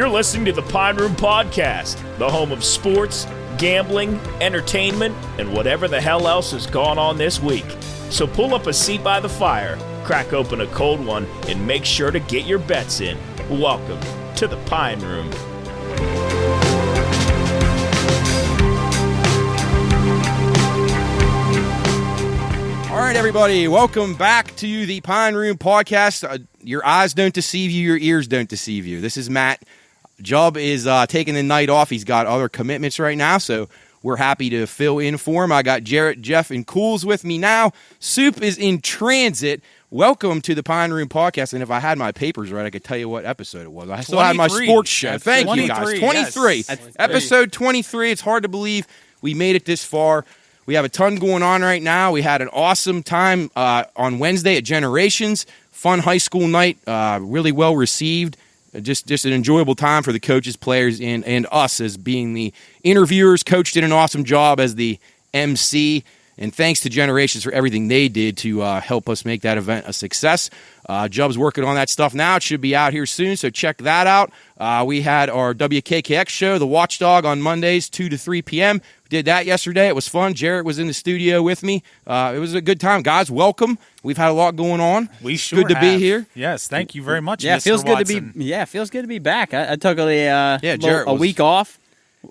You're listening to the Pine Room Podcast, the home of sports, gambling, entertainment, and whatever the hell else has gone on this week. So pull up a seat by the fire, crack open a cold one, and make sure to get your bets in. Welcome to the Pine Room. All right, everybody, welcome back to the Pine Room Podcast. Your eyes don't deceive you, your ears don't deceive you. This is Matt. Jubb is taking the night off. He's got other commitments right now, so we're happy to fill in for him. I got Jarrett, Jeff, and Cools with me now. Soup is in transit. Welcome to the Pine Room Podcast, and if I had my papers right, I could tell you what episode it was. I still had my sports show. Thank you, guys. 23. Yes. Episode 23. It's hard to believe we made it this far. We have a ton going on right now. We had an awesome time on Wednesday at Generations. Fun high school night, really well received. Just an enjoyable time for the coaches, players, and us as being the interviewers. Coach did an awesome job as the MC, and thanks to Generations for everything they did to help us make that event a success. Jubb's working on that stuff now. It should be out here soon, so check that out. We had our WKKX show, The Watchdog, on Mondays, 2 to 3 p.m. We did that yesterday. It was fun. Jarrett was in the studio with me. It was a good time. Guys, welcome. We've had a lot going on. We sure good to be here. Yes, thank you very much. Yeah, Mr. feels Watson. good to be. Yeah, feels good to be back. I took a week off.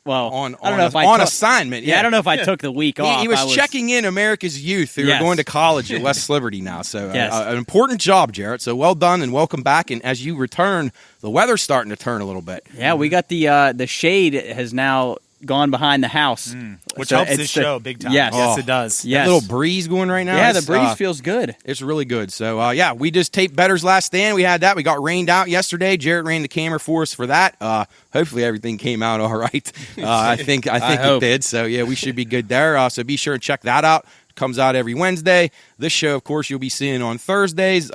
Well, I don't know if I on took, assignment. Yeah, I don't know if I took the week off. He was checking in America's youth who are going to college at West Liberty now. So an important job, Jarrett. So well done and welcome back. And as you return, the weather's starting to turn a little bit. Yeah, we got the shade has now gone behind the house. Which helps this show big time. Yes. Yes, it does. Yes. A little breeze going right now. Yeah, the breeze feels good. It's really good. So, we just taped Better's Last Stand. We had that. We got rained out yesterday. Jarrett ran the camera for us for that. Hopefully everything came out all right. I think it did. So, yeah, we should be good there. So be sure and check that out. Comes out every Wednesday. This show, of course, you'll be seeing on Thursdays.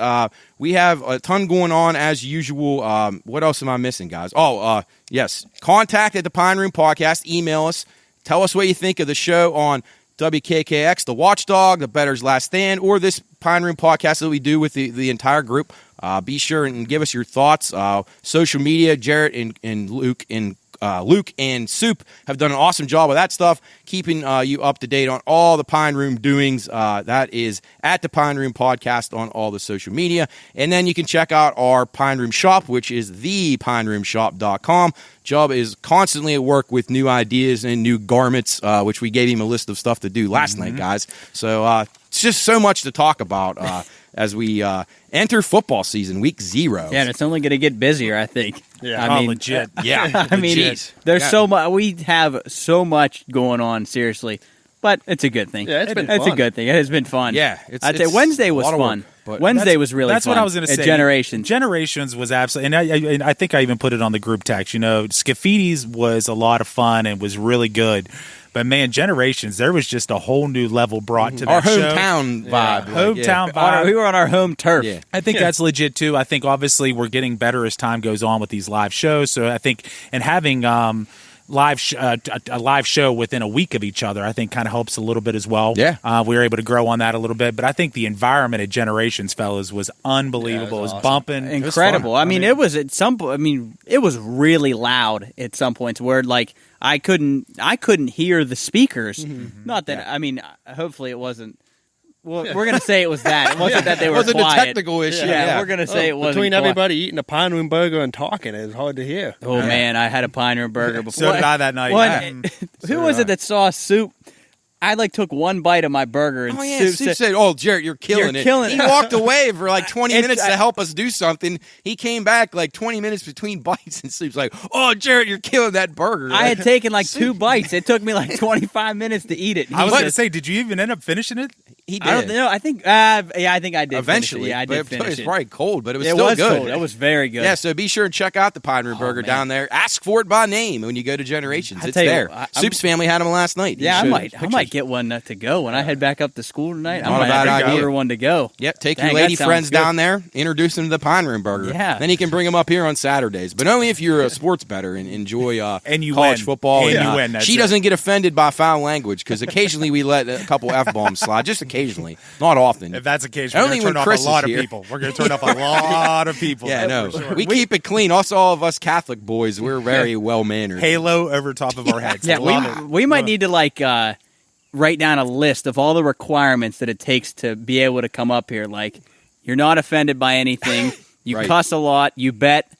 We have a ton going on as usual. What else am I missing, guys? Yes. Contact at the Pine Room Podcast. Email us. Tell us what you think of the show on WKKX, The Watchdog, The Better's Last Stand, or this Pine Room Podcast that we do with the entire group. Be sure and give us your thoughts. Social media, Jarrett and Luke and Soup have done an awesome job of that stuff, keeping you up to date on all the Pine Room doings. That is at the Pine Room Podcast on all the social media. And then you can check out our Pine Room shop, which is thepineroomshop.com. Jubb is constantly at work with new ideas and new garments, which we gave him a list of stuff to do last night, guys. So it's just so much to talk about as we enter football season, week 0. Yeah, and it's only going to get busier, I think. Yeah, I mean, legit. Yeah, I mean, there's so much. We have so much going on, seriously. But it's a good thing. Yeah, it's a good thing. It has been fun. Yeah. I'd say Wednesday was fun. Wednesday was really fun. That's what I was going to say. Generations. Generations was absolutely, and I think I even put it on the group text. Scaffidi's was a lot of fun and was really good. But, man, Generations, there was just a whole new level brought to that our show. Hometown vibe. Hometown vibe. We were on our home turf. Yeah. I think that's legit, too. I think, obviously, we're getting better as time goes on with these live shows. So I think, and having a live show within a week of each other, I think kind of helps a little bit as well. Yeah. We were able to grow on that a little bit. But I think the environment at Generations, fellas, was unbelievable. It was awesome. Bumping. Incredible. I mean, it was at some point, it was really loud at some points where, like, I couldn't hear the speakers. Mm-hmm. Not that hopefully it wasn't. Well, we're gonna say it was that. It wasn't that they were quiet. It wasn't a technical issue. Yeah, we're gonna say it wasn't. Between everybody eating a Pine Room burger and talking, it's hard to hear. Oh man, I had a Pine Room burger before. So did I that night. Who was it that saw Soup? I took one bite of my burger and Soup said, Jarrett, you're killing it. He walked away for like 20 minutes to help us do something. He came back like 20 minutes between bites, and Soup's like, Jarrett, you're killing that burger. I had taken like 2 bites. It took me like 25 minutes to eat it. I was going to say, did you even end up finishing it? He did. I don't know. I think I did. Eventually. Yeah, I did finish it. It was probably cold, but it was still good. Cold. It was very good. Yeah, so be sure and check out the Pine Room Burger down there. Ask for it by name when you go to Generations. It's there. Soup's family had them last night. Yeah, I might get one to go when I head back up to school tonight. Not a bad idea. Order one to go. Yep, take your lady friends down there, introduce them to the Pine Room Burger. Yeah. Then you can bring them up here on Saturdays, but only if you're a sports bettor and enjoy and you college win. football. And you win. She doesn't get offended by foul language because occasionally we let a couple F-bombs slide, just occasionally. occasionally, not often. If that's the case, Only we're going to when turn off Chris a lot is of here. people. We're going to turn off a lot of people. Yeah, no, for sure. we keep it clean. Also, all of us Catholic boys, we're very well mannered. Halo over top of our heads. Yeah, Love it. we might need to write down a list of all the requirements that it takes to be able to come up here. Like, you're not offended by anything. You Right. cuss a lot. You bet.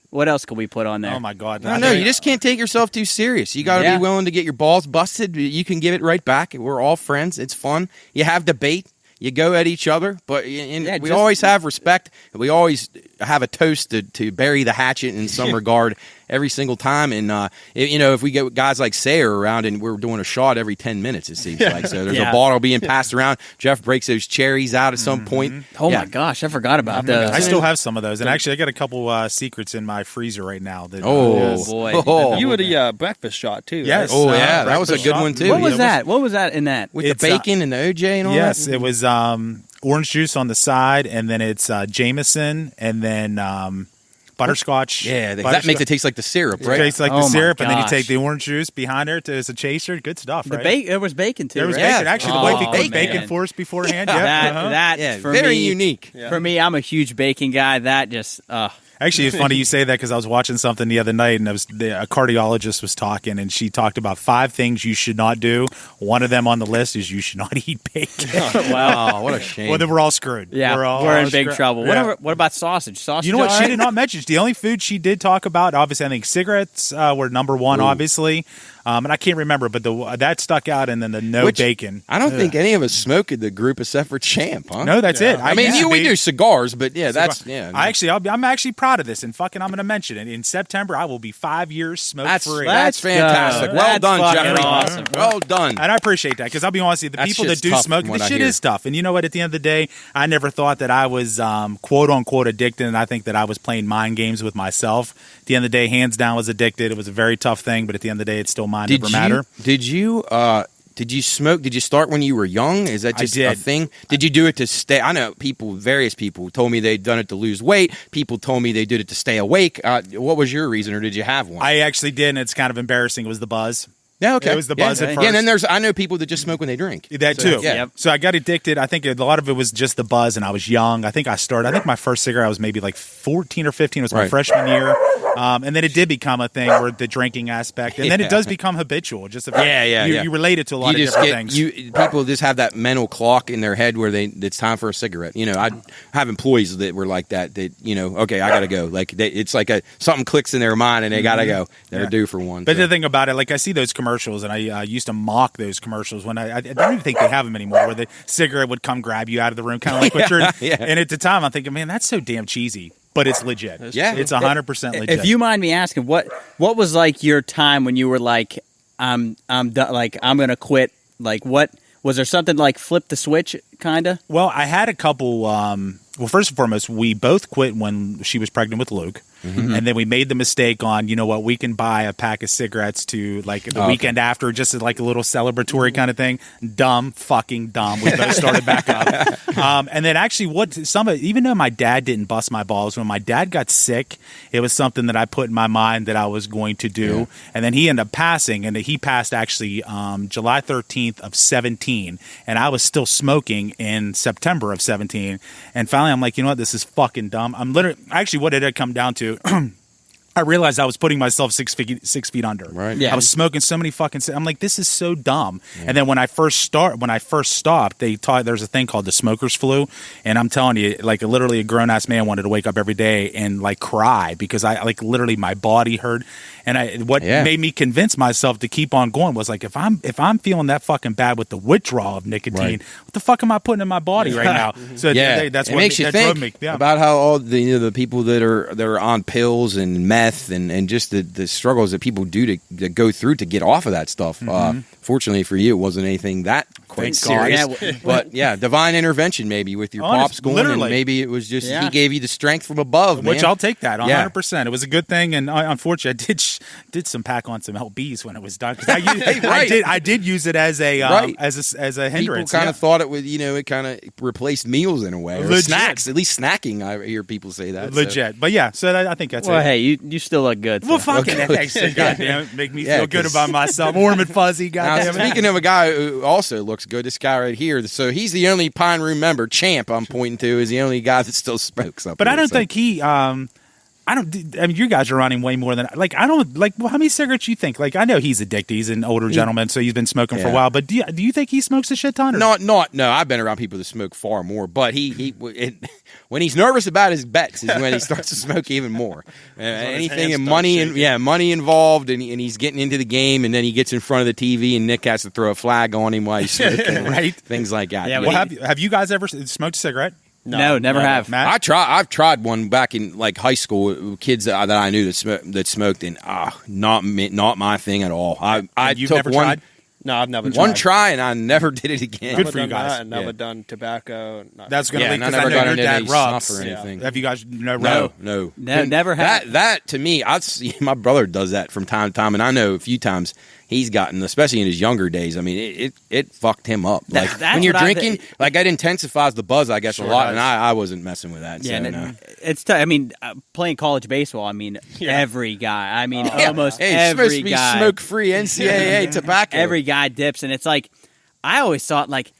What else can we put on there? Oh my God! No, you just can't take yourself too serious. You got to Yeah. be willing to get your balls busted. You can give it right back. We're all friends. It's fun. You have debate. You go at each other, but Yeah, we just- always have respect. We always have a toast to bury the hatchet in some regard every single time. And if we get guys like Sayer around, and we're doing a shot every 10 minutes, it seems like. So there's Yeah. a bottle being passed around. Jeff breaks those cherries out at some point. Oh Yeah. my gosh, I forgot about those. I still have some of those, and actually, I got a couple secrets in my freezer right now. That, Oh boy. Oh. You were the breakfast shot too. Yes. Right? Oh, yeah, that was a breakfast good shot. one, too. What was Yeah. that? What was that in that? With It's, the bacon and the OJ and all Yes, that. it was orange juice on the side, and then it's Jameson, and then butterscotch. Yeah, that makes it taste like the syrup, It right? tastes like Oh, the my syrup, and then you gosh. take the orange juice behind it as a chaser. Good stuff, The right? There was bacon too. There was right? Yeah. bacon. Actually, the Oh, wife cooked man. bacon for us beforehand. Yeah. That Yeah, for very me, unique. For me, I'm a huge bacon guy. That just Actually, it's funny you say that because I was watching something the other night, and a cardiologist was talking, and she talked about 5 things you should not do. One of them on the list is you should not eat bacon. Wow, what a shame. Well, then we're all screwed. yeah, all we're in big screwed. trouble. Yeah. What about sausage? Sausage. You know what? all She right? did not mention. The only food she did talk about, obviously, I think cigarettes were number one, obviously. And I can't remember, but that stuck out, and then the no bacon. I don't think any of us smoke in the group except for Champ, huh? No, that's it. I mean, used to we be- do cigars, but yeah, that's yeah. I'm actually proud of this, and fucking, I'm going to mention it. In September, I will be 5 years smoke That's free. that's fantastic. go. Well That's done, fucking Jeffrey. awesome. Well done. And I appreciate that because I'll be honest with you, the That people that shit's do tough smoke, from the what I shit hear. is tough. And you know what? At the end of the day, I never thought that I was quote unquote addicted, and I think that I was playing mind games with myself. At the end of the day, hands down, was addicted. It was a very tough thing, but at the end of the day, it's still mind over matter. Did you smoke? Did you start when you were young? Is that just I a did. thing? Did you do it to stay? I know various people told me they'd done it to lose weight. People told me they did it to stay awake. What was your reason, or did you have one? I actually did, and it's kind of embarrassing. It was the buzz. Yeah, okay. It was the buzz at Yeah, first. and then I know people that just smoke when they drink. That So, too. yeah. Yep. So I got addicted. I think a lot of it was just the buzz, and I was young. I think my first cigarette I was maybe like 14 or 15. It was my Right. freshman year. And then it did become a thing where the drinking aspect, and then it does become habitual. Just the fact you relate it to a lot of different things. People just have that mental clock in their head where it's time for a cigarette. You know, I have employees that were like that. That okay, I gotta go. Like it's like something clicks in their mind and they gotta go. They're due for one. But so. the thing about it, like I see those commercials, and I used to mock those commercials when I don't even think they have them anymore, where the cigarette would come grab you out of the room, kind of like what you're. Yeah. And at the time, I'm thinking, man, that's so damn cheasy, but it's legit. Yeah. It's 100% legit. If you mind me asking, what was like your time when you were like, I'm done, like I'm gonna quit? Like, what was there something like flip the switch kind of? Well, I had a couple. Well, first and foremost, we both quit when she was pregnant with Luke. And then we made the mistake on, you know what, we can buy a pack of cigarettes to like the weekend after, just as like a little celebratory kind of thing. Fucking dumb. We both started back up. And then actually even though my dad didn't bust my balls, when my dad got sick, it was something that I put in my mind that I was going to do. Yeah. And then he ended up passing, and he passed actually July 13th of 17. And I was still smoking in September of 17. And finally, I'm like, you know what, this is fucking dumb. Actually, what did it come down to? I realized I was putting myself 6 feet under. Right. Yeah. I was smoking so many fucking. I'm like, this is so dumb. Yeah. And then when I first stopped, they taught there's a thing called the smoker's flu, and I'm telling you, like literally a grown ass man wanted to wake up every day and like cry because I like literally my body hurt. And what made me convince myself to keep on going was like, if I'm feeling that fucking bad with the withdrawal of nicotine, what the fuck am I putting in my body right now? So that's what makes you think drove me. about how all the people that are on pills and meth and just the struggles that people do to go through to get off of that stuff. Fortunately for you, it wasn't anything that quite serious. But divine intervention maybe with your pops going, literally. and maybe it was just he gave you the strength from above, which man. I'll take that 100%. It was a good thing, and unfortunately, I did some pack on some LBs when it was done. I did use it as a as a hindrance. People kind of thought it would, it kind of replaced meals in a way, or snacks. At least snacking, I hear people say that. Legit, but yeah. So I think that's it. Well, hey, you still look good. Well, fucking thanks. Goddamn, make me feel good about myself. Warm and fuzzy. Now, Goddamn. speaking of a guy who also looks smokes. Go this guy right here. So he's the only Pine Room member. Champ, I'm pointing to, is the only guy that still smokes up But here, I don't so. think he. I mean, you guys are running way more than like. I don't like. Well, how many cigarettes you think? Like, I know he's addicted. He's an older gentleman, so he's been smoking for a Yeah. while. But do you think he smokes a shit ton? Or? No. I've been around people that smoke far more, but when he's nervous about his bets is when he starts to smoke even more. Anything and money and money involved, and he's getting into the game, and then he gets in front of the TV, and Nick has to throw a flag on him while he's smoking, Right? Things like that. Yeah, Well, have you guys ever smoked a cigarette? No, never have. Matt? I've tried one back in like high school with kids that I knew that smoked, and not my thing at all. I You've took never one tried? No, I've never tried. one try, and I never did it again. Good for you Never done guys. that and never Yeah. done tobacco. That's going to Yeah, leak and I because I never know got your into dad any rubs. snuff or anything. Have you guys No. Never have. That to me, I've seen my brother does that from time to time, and I know a few times he's gotten, especially in his younger days. I mean, it fucked him up. Like That's when you're what I drinking, like that intensifies the buzz, I guess, Sure a lot. does. And I wasn't messing with that. Yeah, so, and no. it's tough. I mean, playing college baseball. I mean, every guy. I mean, almost Hey, it's every supposed to be guy. smoke-free NCAA tobacco. Every guy dips, and it's like I always thought like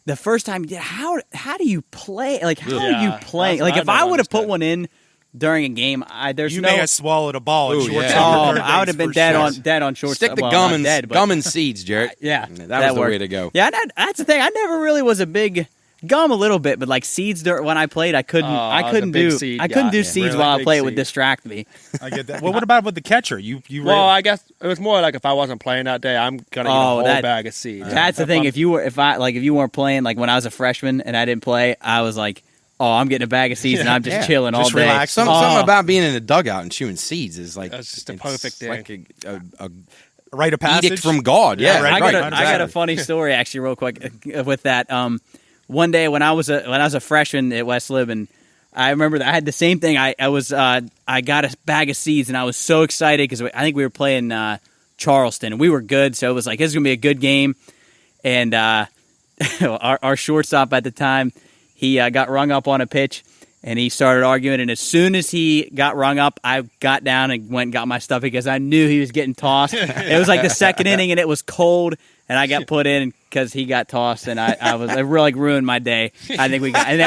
the first time. How do you play? Like how do you Yeah, play? that's Like what if I I never would have put understood. one in during a game, there's You no. may have swallowed a ball. Ooh, in short yeah. term I would have been dead on short. Stick the well, gum not and dead, but- gum and seeds, Jarrett. Yeah, that was the worked. way to go. Yeah, that's the thing. I never really was a big gum a little bit, but like seeds when I played, I couldn't. I was a big do. seed I couldn't guy. do Yeah. seeds Really while I big played. It would seed. distract me. I get that. Well, what about with the catcher? You Well, I guess it was more like if I wasn't playing that day, I'm gonna eat a whole bag of seeds. That's the thing. If you weren't playing, like when I was a freshman and I didn't play, I was like, oh, I'm getting a bag of seeds and I'm just Yeah. chilling all Just day. relax. Something about being in a dugout and chewing seeds is like That's just a it's perfect thing. like a rite of passage edict from God. Yeah, right, I right. got a exactly. funny story actually, real quick, with that. One day when I was a freshman at West Lib, and I remember that I had the same thing. I got a bag of seeds and I was so excited because I think we were playing Charleston and we were good, so it was like this is gonna be a good game. And our shortstop at the time, he got rung up on a pitch. And he started arguing, and as soon as he got rung up, I got down and went and got my stuff because I knew he was getting tossed. It was like the second inning, and it was cold, and I got put in because he got tossed, and it really ruined my day. And then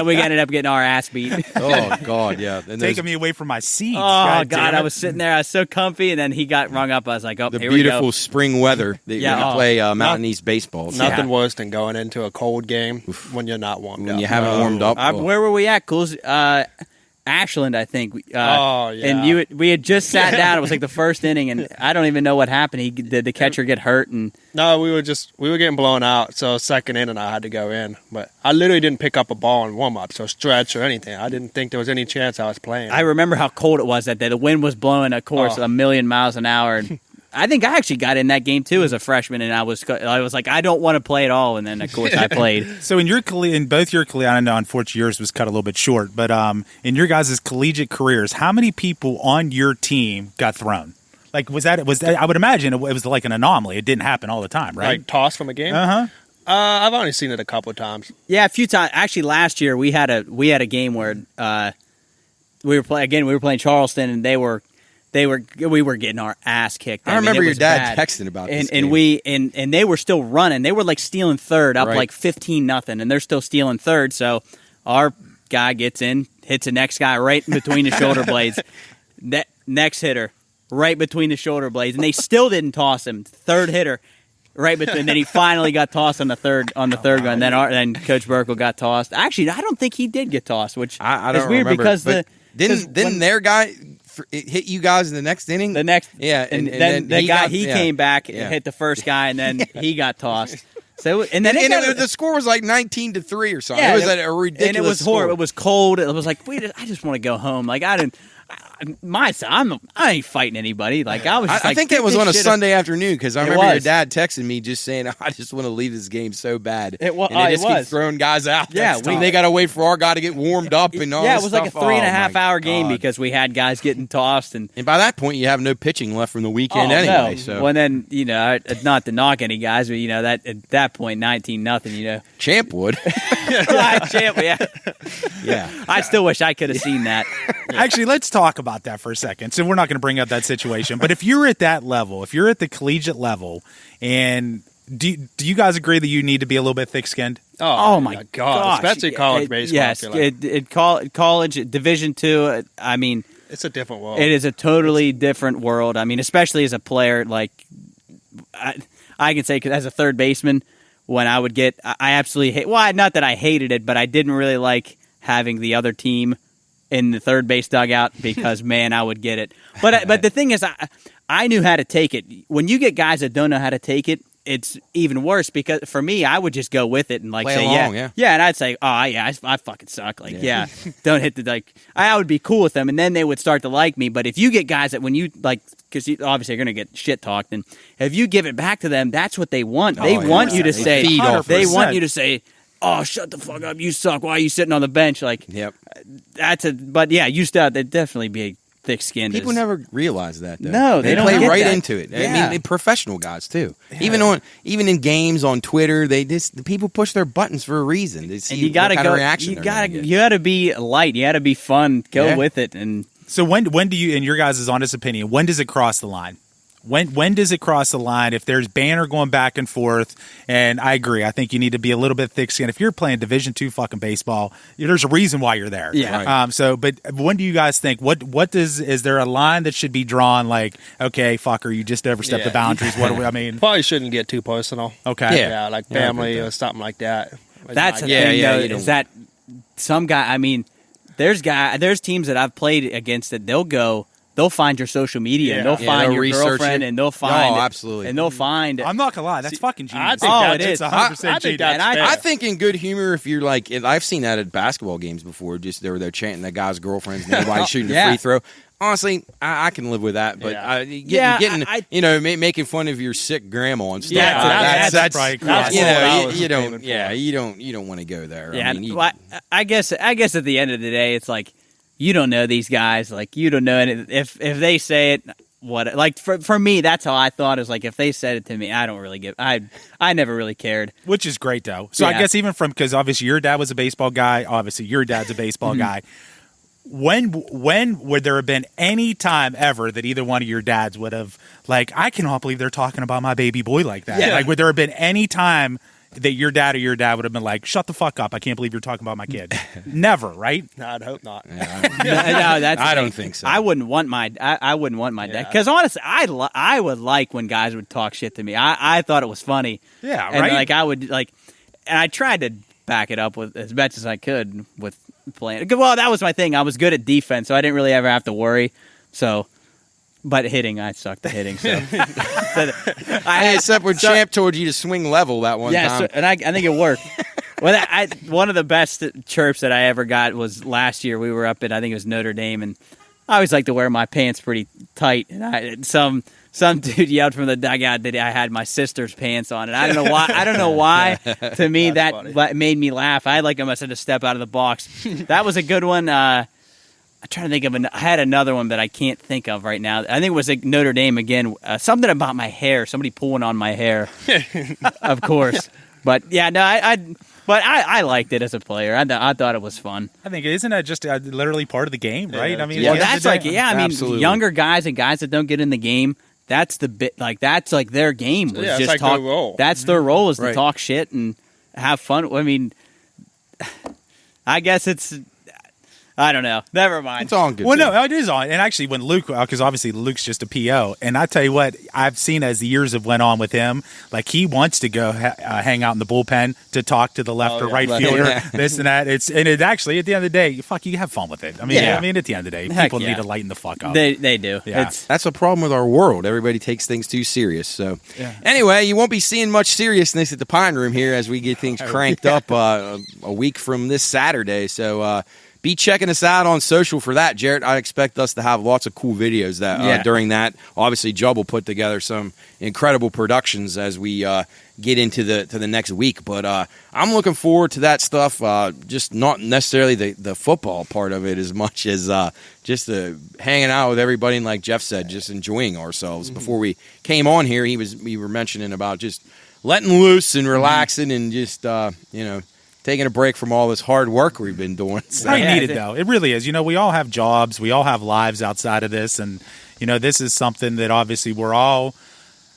we ended up getting our ass beat. Oh God, yeah. And taking me away from my seeds. Oh damn God, it. I was sitting there, I was so comfy, and then he got rung up. I was like, oh, the here beautiful we go. spring weather that Yeah, you oh. play Mountain East baseball. So Nothing worse than going into a cold game when you're not warmed when up. you haven't warmed up. Where were we at, Cools? Ashland, I think. Oh, yeah. And we had just sat down. It was like the first inning, and I don't even know what happened. Did the catcher get hurt? And No, we were getting blown out. So second inning, I had to go in, but I literally didn't pick up a ball in warm up, so stretch or anything. I didn't think there was any chance I was playing. I remember how cold it was that day. The wind was blowing, of course, a million miles an hour. And I think I actually got in that game too as a freshman, and I was like, I don't want to play at all. And then of course I played. So in both your collegiate, I know unfortunately yours was cut a little bit short, but in your guys' collegiate careers, how many people on your team got thrown? Like was that I would imagine it was like an anomaly. It didn't happen all the time, right? Like tossed from a game. I've only seen it a couple of times. Yeah, a few times. Actually, last year we had a game where we were playing Charleston, and we were getting our ass kicked. I remember it your was dad bad. texting about and this and game. and they were still running. They were like stealing third, up Right. like 15-0, and they're still stealing third. So our guy gets in, hits the next guy right in between the shoulder blades. Next hitter right between the shoulder blades, and they still didn't toss him. Third hitter. Right between, and then he finally got tossed on the third one. Then then Coach Burkle got tossed. Actually, I don't think he did get tossed, which I don't is weird remember, because but because didn't their guy it hit you guys in the next inning? the next Yeah, and then the guy came back and yeah. hit the first guy, and then he got tossed. So and then the score was like 19-3 or something. yeah, it was a ridiculous. and it was score. horrible. It was cold. It was like, wait, I just want to go home. Like I didn't. I ain't fighting anybody. Like I was. Just I like, think get that was this on a shit Sunday afternoon because I It remember your was. dad texting me just saying, "I just want to leave this game so bad." It wa- and they it just keep was. throwing guys out. Yeah, and they got to wait for our guy to get warmed up and all. Yeah, it this was like a stuff. 3.5 hour game God. because we had guys getting tossed and. And by that point, you have no pitching left from the weekend anyway. No. So Well, then not to knock any guys, but that at that point, 19-0. Champ would. Yeah. I still wish I could have seen that. Actually, let's talk about that for a second. So we're not going to bring up that situation, but if you're at that level, if you're at the collegiate level, and Do you guys agree that you need to be a little bit thick-skinned? Oh my gosh. Especially college baseball. Yes, college Division II. I mean, it's a different world. it is a totally different world. I mean, especially as a player, like I can say, 'cause as a third baseman, when I would get, I absolutely hate. Well, not that I hated it, but I didn't really like having the other team in the third base dugout because man, I would get it. But the thing is, I knew how to take it. When you get guys that don't know how to take it, it's even worse because for me, I would just go with it and like Play say, along, yeah, and I'd say, oh yeah, I fucking suck. Like, yeah, don't hit the like. I would be cool with them, and then they would start to like me. But if you get guys that when you like, because you obviously you're gonna get shit talked, and if you give it back to them, that's what they want. They want you to say, they want you to say, oh, shut the fuck up, you suck. Why are you sitting on the bench? Like, but yeah, you still they'd definitely be thick-skinned. People never realize that, though. No, they don't play get right that. into it. Yeah. I mean, professional guys too. Yeah. Even in games on Twitter, the people push their buttons for a reason. They see And you gotta what kind go. of reaction You gotta be light. You gotta be fun. Go with it. And so when do you, in your guys' honest opinion, when does it cross the line? When does it cross the line? If there's banner going back and forth, and I agree, I think you need to be a little bit thick-skinned. If you're playing Division II fucking baseball, there's a reason why you're there. Yeah. Right. But when do you guys think? Is there a line that should be drawn? Like, okay, fucker, you just overstepped the boundaries. What do we? I mean, Probably shouldn't get too personal. Okay. Yeah, like family or something like that. that's the thing, though, is that some guy. I mean, there's teams that I've played against that they'll find your social media, and they'll find your girlfriend, and they'll find absolutely, and they'll find. I'm not gonna lie, that's fucking genius. I think it is. 100% genius. I think in good humor, if you're like, I've seen that at basketball games before. Just they're chanting that guy's girlfriends, and everybody shooting a free throw. Honestly, I can live with that, but making fun of your sick grandma and stuff. That's probably cool. You don't want to go there. Yeah, I mean, I guess at the end of the day, it's like you don't know these guys. Like you don't know if they say it. What like for me, that's how I thought. Is like if they said it to me, I don't really give. I never really cared. Which is great though. So I guess even because obviously your dad was a baseball guy. Obviously your dad's a baseball guy. When would there have been any time ever that either one of your dads would have like, I cannot believe they're talking about my baby boy like that? Yeah. Like, would there have been any time that your dad would have been like, shut the fuck up, I can't believe you're talking about my kid? Never, right? No, I'd hope not. No, that's I don't think so. I wouldn't want my dad because honestly, I would like when guys would talk shit to me. I thought it was funny. Yeah, and right. like I would like, and I tried to back it up with as much as I could with playing. Well, that was my thing. I was good at defense, so I didn't really ever have to worry. So, but hitting, I sucked at hitting. So, except when Champ told you to swing level that one time. Yeah, and I think it worked. Well, one of the best chirps that I ever got was last year. We were up at, I think it was Notre Dame, and I always like to wear my pants pretty tight. And some dude yelled from the dugout that I had my sister's pants on, and I don't know why. To me, that made me laugh. I must have to step out of the box. That was a good one. I'm trying to think of I had another one that I can't think of right now. I think it was like Notre Dame again. Something about my hair. Somebody pulling on my hair. Of course. But yeah, no, I liked it as a player. I thought it was fun. I think isn't that just literally part of the game, right? Yeah. I mean, Well, that's like Absolutely. younger guys and guys that don't get in the game. That's the bit. Like that's like their game was it's just like talk. their role. That's their role is to Right. talk shit and have fun. I mean, I guess it's. I don't know. Never mind. It's all good. Well, too. no, it is on. And actually, when Luke, because obviously Luke's just a PO, and I tell you what, I've seen as the years have went on with him, like he wants to go hang out in the bullpen to talk to the left or right fielder, this and that. It actually at the end of the day, you have fun with it. I mean, at the end of the day, Heck people yeah. need to lighten the fuck up. They do. Yeah. That's a problem with our world. Everybody takes things too serious. So, anyway, you won't be seeing much seriousness at the Pine Room here as we get things cranked up a week from this Saturday. So, be checking us out on social for that, Jarrett. I expect us to have lots of cool videos that during that. Obviously, Jubb will put together some incredible productions as we get into the next week. But I'm looking forward to that stuff. Just not necessarily the football part of it as much as just hanging out with everybody and, like Jeff said, just enjoying ourselves. Mm-hmm. Before we came on here, we were mentioning about just letting loose and relaxing and just taking a break from all this hard work we've been doing. So. I need it, though. It really is. We all have jobs. We all have lives outside of this. And, this is something that obviously we're all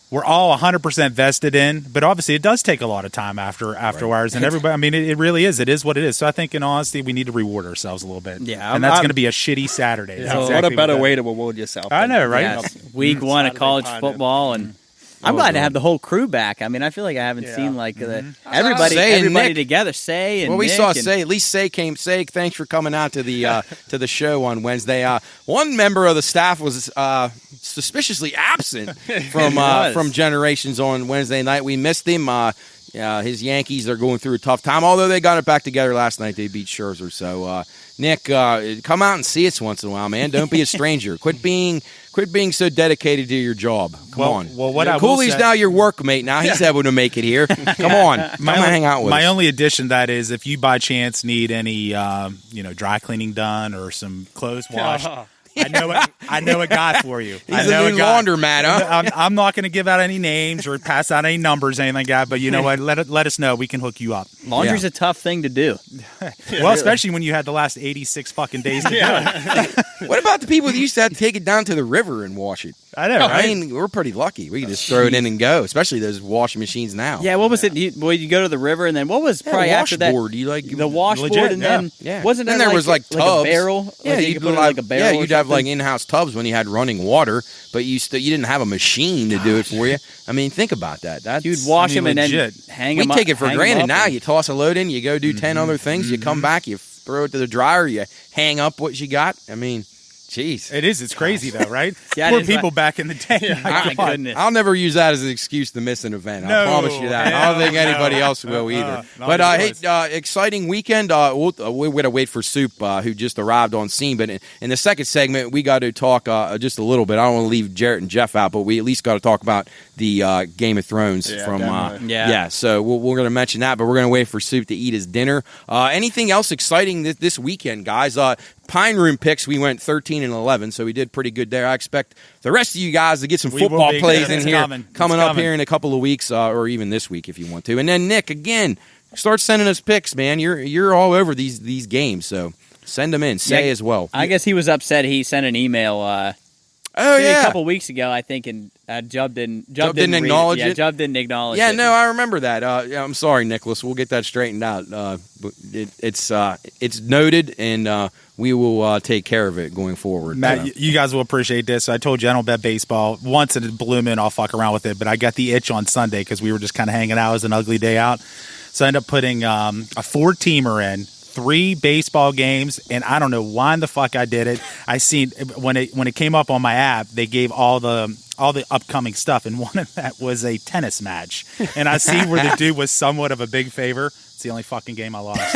we're all 100% vested in, but obviously it does take a lot of time afterwards, and everybody. I mean, it really is. It is what it is. So I think, in honesty, we need to reward ourselves a little bit. Yeah, and that's going to be a shitty Saturday. Yeah, what a better way to reward yourself. I know, right? Yes. Week one of college football, and I'm glad to have the whole crew back. I mean, I feel like I haven't seen like everybody together. Say and we Nick saw and, Say. At least Say came. Say, thanks for coming out to the show on Wednesday. One member of the staff was suspiciously absent from Generations on Wednesday night. We missed him. His Yankees are going through a tough time, although they got it back together last night. They beat Scherzer. So, Nick, come out and see us once in a while, man. Don't be a stranger. Quit being so dedicated to your job. Come on. Well, what I Cooley's will say, now your workmate. Now he's able to make it here. Come on. Come hang out with us. My only addition to that is if you by chance need any dry cleaning done or some clothes washed. I know a guy for you. He's a new laundromat, huh? I'm not going to give out any names or pass out any numbers or anything like that, but you know what? Let us know. We can hook you up. Laundry's a tough thing to do. Well, especially when you had the last 86 fucking days to do it. What about the people that used to have to take it down to the river and wash it? I know, right? I mean, we're pretty lucky. We can just throw it in and go, especially those washing machines now. Yeah, what was it? You go to the river, and then what was probably after that? Washboard. You like the washboard, legit, and then wasn't then there was like tubs. a barrel? Yeah, like you'd put it in like a barrel. Yeah, you'd have like in-house tubs when you had running water, but you didn't have a machine to do it for you. I mean, think about that. You'd wash them and then hang them up. We take it for granted now. You toss a load in, you go do 10 other things, you come back, you throw it to the dryer, you hang up what you got. I mean, jeez. It is. It's crazy, though, right? Yeah, Poor people back in the day. My goodness. I'll never use that as an excuse to miss an event. I promise you that. I don't think anybody else will either. But hey, exciting weekend. We're going to wait for Soup, who just arrived on scene. But in the second segment, we got to talk just a little bit. I don't want to leave Jarrett and Jeff out, but we at least got to talk about the Game of Thrones So we're going to mention that, but we're going to wait for Soup to eat his dinner. Anything else exciting this weekend, guys? Pine Room picks, we went 13-11, so we did pretty good there. I expect the rest of you guys to get some football plays in here coming up here in a couple of weeks, or even this week if you want to. And then Nick, again, start sending us picks, man. You're all over these games, so send them in. Say as well. I guess he was upset. He sent an email. A couple weeks ago, I think, and Jubb didn't acknowledge it. Yeah, Jubb didn't acknowledge it. Yeah, no, I remember that. I'm sorry, Nicholas. We'll get that straightened out. It's noted, and we will take care of it going forward. Matt, you guys will appreciate this. I told you I don't bet baseball. Once in a blue moon, I'll fuck around with it, but I got the itch on Sunday because we were just kind of hanging out. It was an ugly day out. So I ended up putting a 4-teamer in. 3 baseball games, and I don't know why in the fuck I did it. I seen when it came up on my app, they gave all the upcoming stuff, and one of that was a tennis match. And I see where the dude was somewhat of a big favor. It's the only fucking game I lost.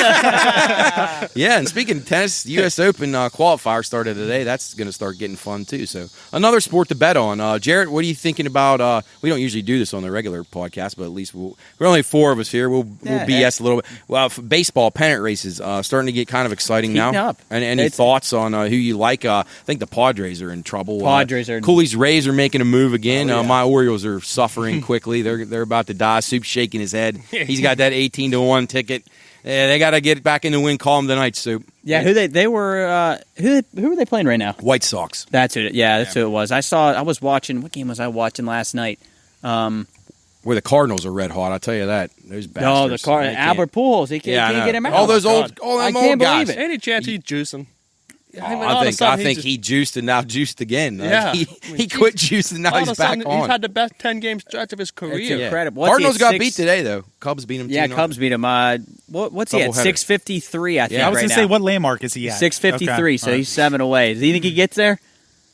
Yeah, and speaking of tennis, the U.S. Open qualifier started today. That's going to start getting fun, too. So another sport to bet on. Jarrett, what are you thinking about? We don't usually do this on the regular podcast, but at least we're only 4 of us here. We'll BS a little bit. Well, baseball pennant races starting to get kind of exciting now. Up. And any thoughts on who you like? I think the Padres are in trouble. Padres are. Cooley's Rays are making a move again. My Orioles are suffering quickly. They're about to die. Soup's shaking his head. He's got that 18-1 ticket. Yeah, they got to get back in the win column tonight, Soup. Yeah, who were they playing right now? White Sox. That's it. Yeah, that's who it was. I was watching. What game was I watching last night? Where the Cardinals are red hot, I'll tell you that. Those bastards. No, Albert Pujols. He can't get him out. All those old guys. Any chance he's juicing? I think he juiced and now juiced again. Yeah. He quit juicing and now he's back on. He's had the best 10-game stretch of his career. It's incredible. Cardinals got beat today, though. Cubs beat him 2-0. Yeah, Cubs beat him. What's he at? 653, I think. I was going to say, what landmark is he at? 653, okay. So he's 7 away. Do you think he gets there?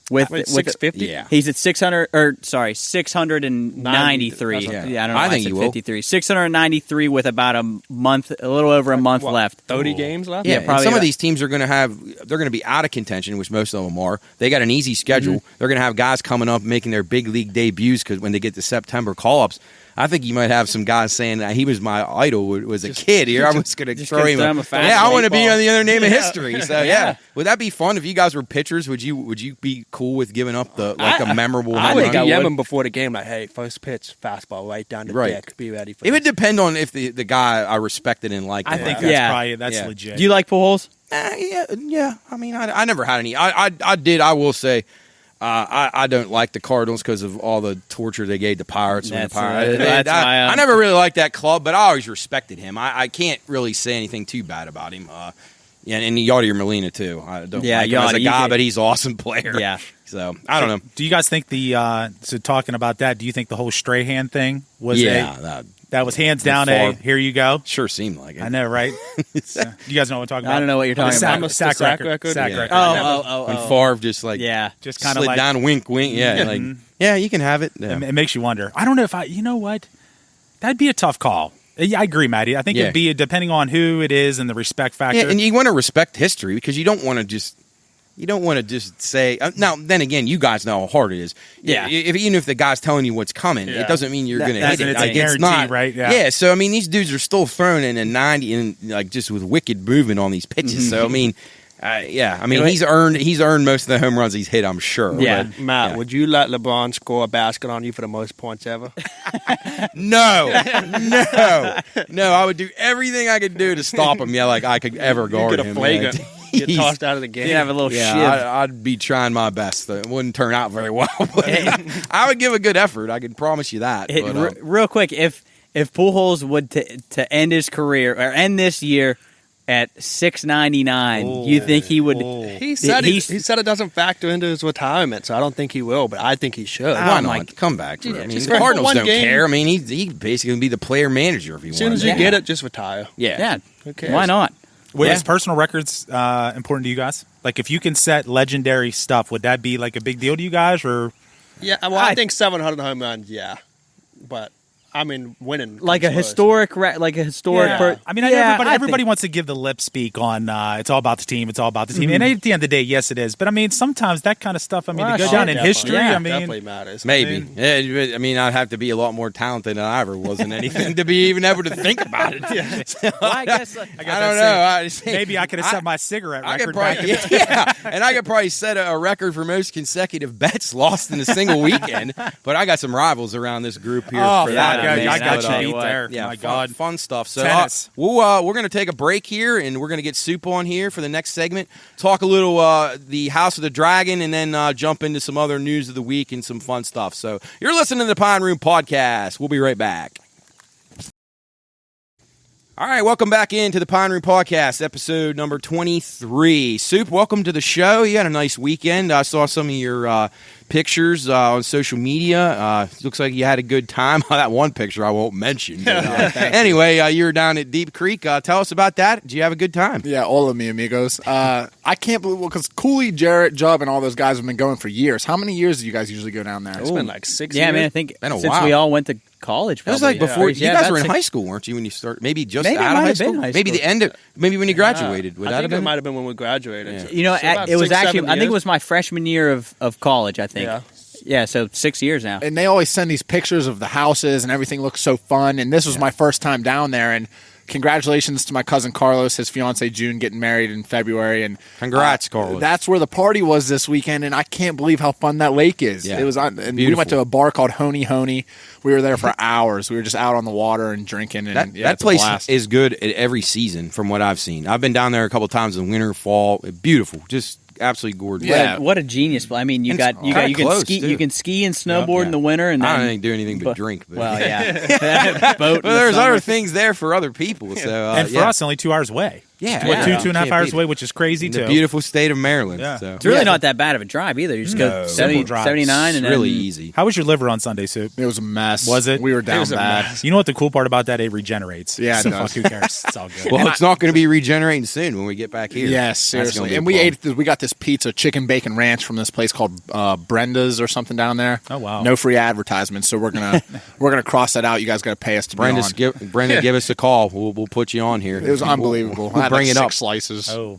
With 650? Yeah. He's at 693. Yeah. I don't know. I think he will. 53. 693 with about a little over a month left. 30 games left? Yeah, probably. Some of these teams they're going to be out of contention, which most of them are. They got an easy schedule. Mm-hmm. They're going to have guys coming up making their big league debuts because when they get to September call-ups, I think you might have some guys saying that he was my idol was a kid here. I'm just going to throw him. I want to be on the other name of history. So yeah, would that be fun if you guys were pitchers? Would you be cool with giving up a memorable? I would DM him before the game, like, hey, first pitch, fastball right down the deck. Be ready for it. It would depend on if the guy I respected and liked. I think that's legit. Do you like Pujols? Yeah. I mean, I never had any. I did. I will say. I don't like the Cardinals because of all the torture they gave the Pirates. That's I never really liked that club, but I always respected him. I can't really say anything too bad about him. And Yadier Molina, too. I don't like him as a guy, but he's an awesome player. Yeah. So, I don't know. Do you guys think so talking about that, do you think the whole Strahan thing was that was hands down here you go? Sure seemed like it. I know, right? You guys know what I'm talking about? I don't know what you're talking about. Sack record. Sack record. When Favre just just kind of slid down, wink, wink. Yeah, you can have it. Yeah. It makes you wonder. I don't know if you know what? That'd be a tough call. Yeah, I agree, Matty. I think it'd be depending on who it is and the respect factor. Yeah, and you want to respect history because you don't want to just say. Now, then again, you guys know how hard it is. Yeah. Even if the guy's telling you what's coming, it doesn't mean you're going to hit it. It's a guarantee, right? Yeah. So I mean, these dudes are still throwing in a 90 and just with wicked movement on these pitches. So I mean. He's earned most of the home runs he's hit, I'm sure. Yeah, but, Matt, would you let LeBron score a basket on you for the most points ever? No. I would do everything I could do to stop him. Yeah, like I could ever guard him. Get tossed out of the game. You have a little shiv. I'd be trying my best. It wouldn't turn out very well, but I would give a good effort. I can promise you that. Real quick, if Pujols would to end his career or end this year at 699, you think he would? He said it doesn't factor into his retirement, so I don't think he will. But I think he should. Why not? Come back. I mean, the Cardinals don't care. I mean, he basically can be the player manager if he wants. As soon as you get it, just retire. Yeah. Who cares? Why not? Is personal records important to you guys? Like, if you can set legendary stuff, would that be like a big deal to you guys? Or I think 700 home runs. Yeah, but. I mean, winning like a historic. I mean, everybody wants to give the lip speak on it's all about the team. It's all about the team. And at the end of the day, yes, it is. But I mean, sometimes that kind of stuff. I mean, to go down in history. I mean, definitely matters. Maybe. I mean, I'd have to be a lot more talented than I ever was in anything to be even able to think about it. So, I guess I don't know. Maybe I could have set my cigarette record back. And I could probably set a record for most consecutive bets lost in a single weekend. But I got some rivals around this group here for that. I got you beat there. Yeah, my God. Fun stuff. So we're going to take a break here, and we're going to get Soup on here for the next segment. Talk a little the House of the Dragon, and then jump into some other news of the week and some fun stuff. So you're listening to the Pine Room Podcast. We'll be right back. All right, welcome back into the Pine Room Podcast, episode number 23. Soup, welcome to the show. You had a nice weekend. I saw some of your pictures on social media. Looks like you had a good time. That one picture I won't mention. But, anyway, you were down at Deep Creek. Tell us about that. Did you have a good time? Yeah, all of me, amigos. I can't believe because Cooley, Jarrett, Jubb, and all those guys have been going for years. How many years do you guys usually go down there? It's been like 6 years. Yeah, I mean, I think since we all went to college. It was like before you guys were in high school, weren't you? When you started, maybe just out of high school, maybe the end of, maybe when you graduated. Would I that think have been? It might have been when we graduated. Yeah. You know, it was actually. I think it was my freshman year of college. I think. Yeah, so 6 years now. And they always send these pictures of the houses, and everything looks so fun. And this was my first time down there, and congratulations to my cousin Carlos, his fiance June, getting married in February. And congrats, Carlos. That's where the party was this weekend, and I can't believe how fun that lake is. Yeah. It was, and we went to a bar called Honey Honey. We were there for hours. We were just out on the water and drinking. And that place is good at every season, from what I've seen. I've been down there a couple times in winter, fall. Beautiful, just absolutely gorgeous. Yeah, what a genius! I mean, you can ski and snowboard in the winter, and then, I don't do anything but drink. But. Well, yeah, boat. Well, there's other things there for other people. So and for us, only 2 hours away. Yeah, 2.5 hours away, which is crazy too. The beautiful state of Maryland. Yeah. So. It's really not that bad of a drive either. You just go 79 and then really easy. How was your liver on Sunday, Soup? It was a mess. Was it? We were down bad. You know what the cool part about that? It regenerates. Yeah, so it does. Fuck, who cares? It's all good. Well, it's not going to be regenerating soon when we get back here. Yes, seriously. And we got this pizza, chicken bacon ranch from this place called Brenda's or something down there. Oh wow! No free advertisements, so we're gonna cross that out. You guys got to pay us to be on. Brenda, give us a call. We'll put you on here. It was unbelievable. We'll bring it up. 6 slices. Oh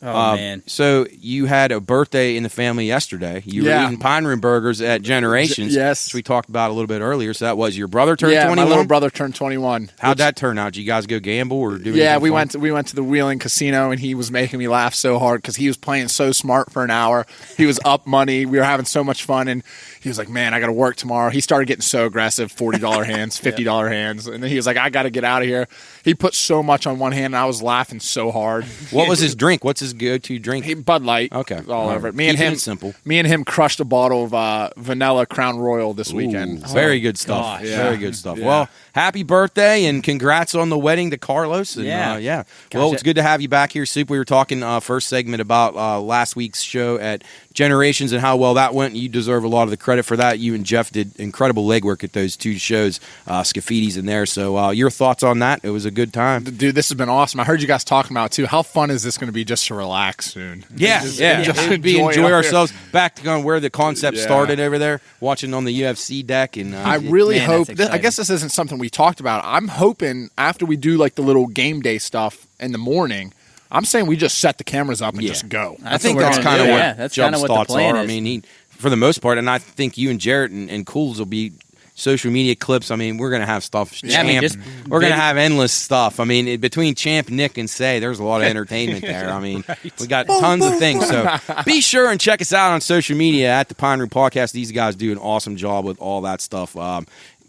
man! So you had a birthday in the family yesterday. You were eating Pine Room burgers at Generations. Yes, which we talked about a little bit earlier. So that was your brother turned 21. My little brother turned 21. How'd that turn out? Did you guys go gamble or do? Yeah, we went to the Wheeling Casino, and he was making me laugh so hard because he was playing so smart for an hour. He was up money. We were having so much fun, and he was like, "Man, I got to work tomorrow." He started getting so aggressive, $40 hands, $50 hands, and then he was like, "I got to get out of here." He put so much on one hand, and I was laughing so hard. What was his drink? What's his go-to drink? Bud Light. Okay. All over it. Me Keeping and it simple. him crushed a bottle of vanilla Crown Royal this weekend. Very good stuff. gosh. Very good stuff. Yeah. Well, happy birthday and congrats on the wedding to Carlos. And, Yeah. Well, Gotcha. it's good to have you back here, Soup. We were talking first segment about last week's show at Generations and how well that went. You deserve a lot of the credit for that. You and Jeff did incredible legwork at those two shows, Scaffidi's in there. So your thoughts on that? It was a good time. Dude, this has been awesome. I heard you guys talking about it too. How fun is this going to be just to relax soon? Just just enjoy enjoy ourselves. Back to where the concept Yeah. started over there, watching on the UFC deck. And I really Man, hope. that's I exciting. guess this isn't something we talked about. I'm hoping after we do like the little game day stuff in the morning, I'm saying we just set the cameras up and just go. I think what we're that's gonna kind of do. what Yeah, that's Jump's kinda what the thoughts plan are. I is. mean, for the most part, and I think you and Jarrett and Cools will be social media clips. I mean, we're going to have stuff. Yeah, I mean, just we're going to vid- have endless stuff. I mean, between Champ, Nick, and Say, there's a lot of entertainment there. I mean, we got tons of things. So be sure and check us out on social media at the Pine Room Podcast. These guys do an awesome job with all that stuff.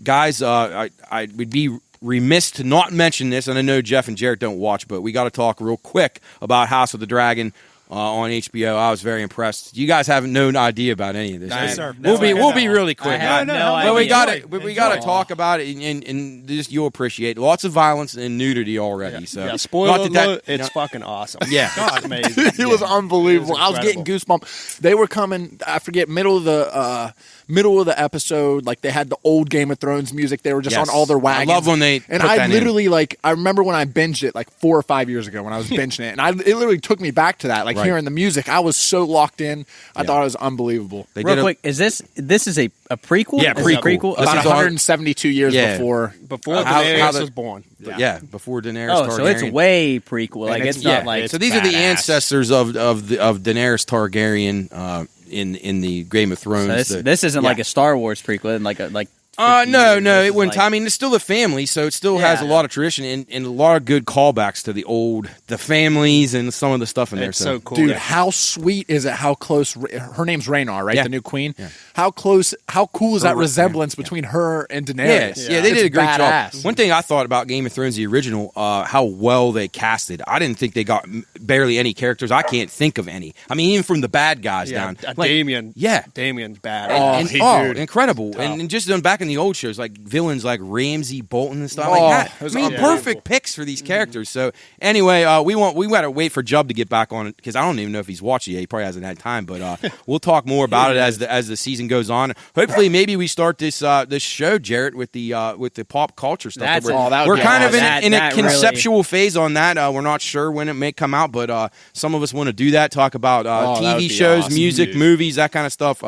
Guys, I would be remiss to not mention this, and I know Jeff and Jarrett don't watch, but we got to talk real quick about House of the Dragon on HBO. I was very impressed. You guys haven't no idea about any of this. No, sir. We'll No, be really I quick. have no idea. But we got Enjoy. to talk about it, and just you'll appreciate lots of violence and nudity already. So Yeah, spoiler not that- alert, it's fucking awesome. Yeah. It's amazing. It was unbelievable. It was I was getting goosebumps. They were coming. I forget middle of the episode. Like they had the old Game of Thrones music. They were just Yes. on all their wagons. I love when they And put I that in. literally I remember when I binged it like 4 or 5 years ago when I was binging it, and it literally took me back to that. Like Right. hearing the music, I was so locked in. I thought it was unbelievable. They Real did quick, is this a prequel? Yeah, Is it a prequel. prequel? This About is our- 172 years Yeah. before. Before How Daenerys the- was born. Yeah, before Daenerys. Oh, so it's Targaryen. way prequel. Like it's- it's not yeah, like So these are the badass. ancestors of Daenerys Targaryen in the Game of Thrones. So this isn't like a Star Wars prequel, like 50 No, years. no, This it is wouldn't. like- I mean, it's still a family, so it still has a Yeah. lot of tradition and a lot of good callbacks to the families and some of the stuff in there. It's so cool. Dude, Yeah. how sweet is it? How close? Her name's Rhaenyra, right? Yeah. The new queen. How close? How cool is that resemblance between her and Daenerys? Yeah, they did a great badass. job. One thing I thought about Game of Thrones, the original, how well they casted. I didn't think they got barely any characters. I can't think of any. I mean, even from the bad guys down. Like, Damien. Yeah. Damien's bad. Incredible. And just back in the old shows, like villains like Ramsay Bolton and stuff Oh, like that. it was I mean, unbelievable. perfect picks for these characters. So anyway, we got to wait for Jubb to get back on it because I don't even know if he's watched it yet. He probably hasn't had time, but we'll talk more about it as the season goes on. Hopefully, maybe we start this show, Jarrett, with the pop culture stuff. That's- that would We're be kind of awesome. in a That really- conceptual phase on that. We're not sure when it may come out, but some of us want to do that. Talk about that would TV be shows, awesome, music, dude. movies, that kind of stuff.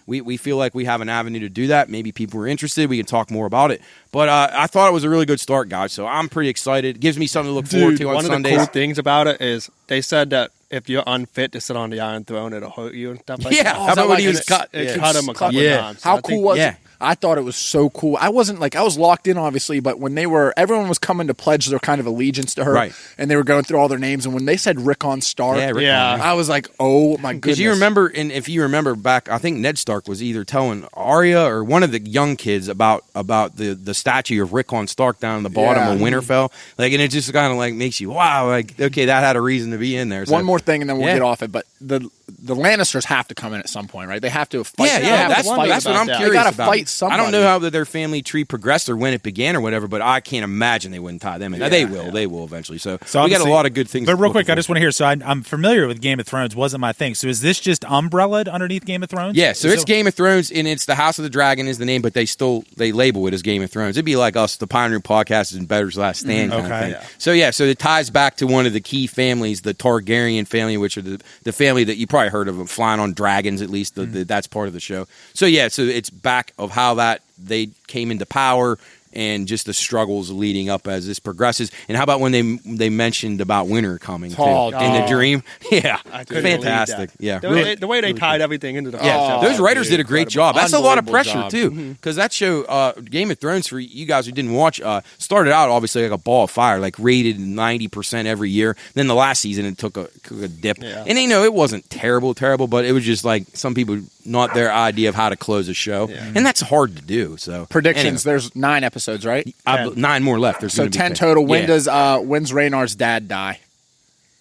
We feel like we have an avenue to do that. Maybe people are interested. We can talk more about it. But I thought it was a really good start, guys. So I'm pretty excited. It gives me something to look forward to on One of the Sundays. cool things about it is they said that if you're unfit to sit on the Iron Throne, it'll hurt you and stuff like Yeah, that. how about when he was It- cut? It Yeah. cut him a couple Yeah. times. How I cool think- was yeah. it? I thought it was so cool. I wasn't I was locked in obviously, but when everyone was coming to pledge their kind of allegiance to her, Right. and they were going through all their names, and when they said Rickon Stark, Yeah, Rickon, Yeah. I was like, oh my goodness. Because you remember, and if you remember back, I think Ned Stark was either telling Arya or one of the young kids about the statue of Rickon Stark down in the bottom Yeah. of Winterfell. Like, and it just kind of like makes you wow, like okay, that had a reason to be in there. So. One more thing, and then we'll Yeah. get off it. But the Lannisters have to come in at some point, right? They have to fight. Yeah, they yeah, have to that's fight what about I'm that. curious They gotta about. fight somebody. I don't know how their family tree progressed or when it began or whatever, but I can't imagine they wouldn't tie them in. They will eventually. So we got a obviously- lot of good things. But to real look quick, I forward just want to hear. So I'm familiar with Game of Thrones. Wasn't my thing. So is this just umbrellaed underneath Game of Thrones? Yeah, so it's Game of Thrones, and it's the House of the Dragon is the name, but they label it as Game of Thrones. It'd be like us, the Pine Room Podcast and Better's Last Stand kind of Okay. thing. Yeah. So it ties back to one of the key families, the Targaryen family, which are the family that you probably heard of them, flying on dragons at least. That's part of the show. So it's back of how that they came into power and just the struggles leading up as this progresses. And how about when they mentioned about winter coming too, Oh, in the dream? Yeah, I couldn't believe fantastic. that. Yeah, The way they tied everything into the yeah, those writers did a great job. That's a lot of pressure Unbelievable too, because that show, Game of Thrones, for you guys who didn't watch, started out obviously like a ball of fire, like rated 90% every year. Then the last season it took a dip, Yeah. and it wasn't terrible, but it was just like some people not their idea of how to close a show, and that's hard to do. So Predictions. anyway, There's 9 episodes, right? 9 more left. There's So gonna be 10 total. Yeah. When's Rhaenyr's dad die?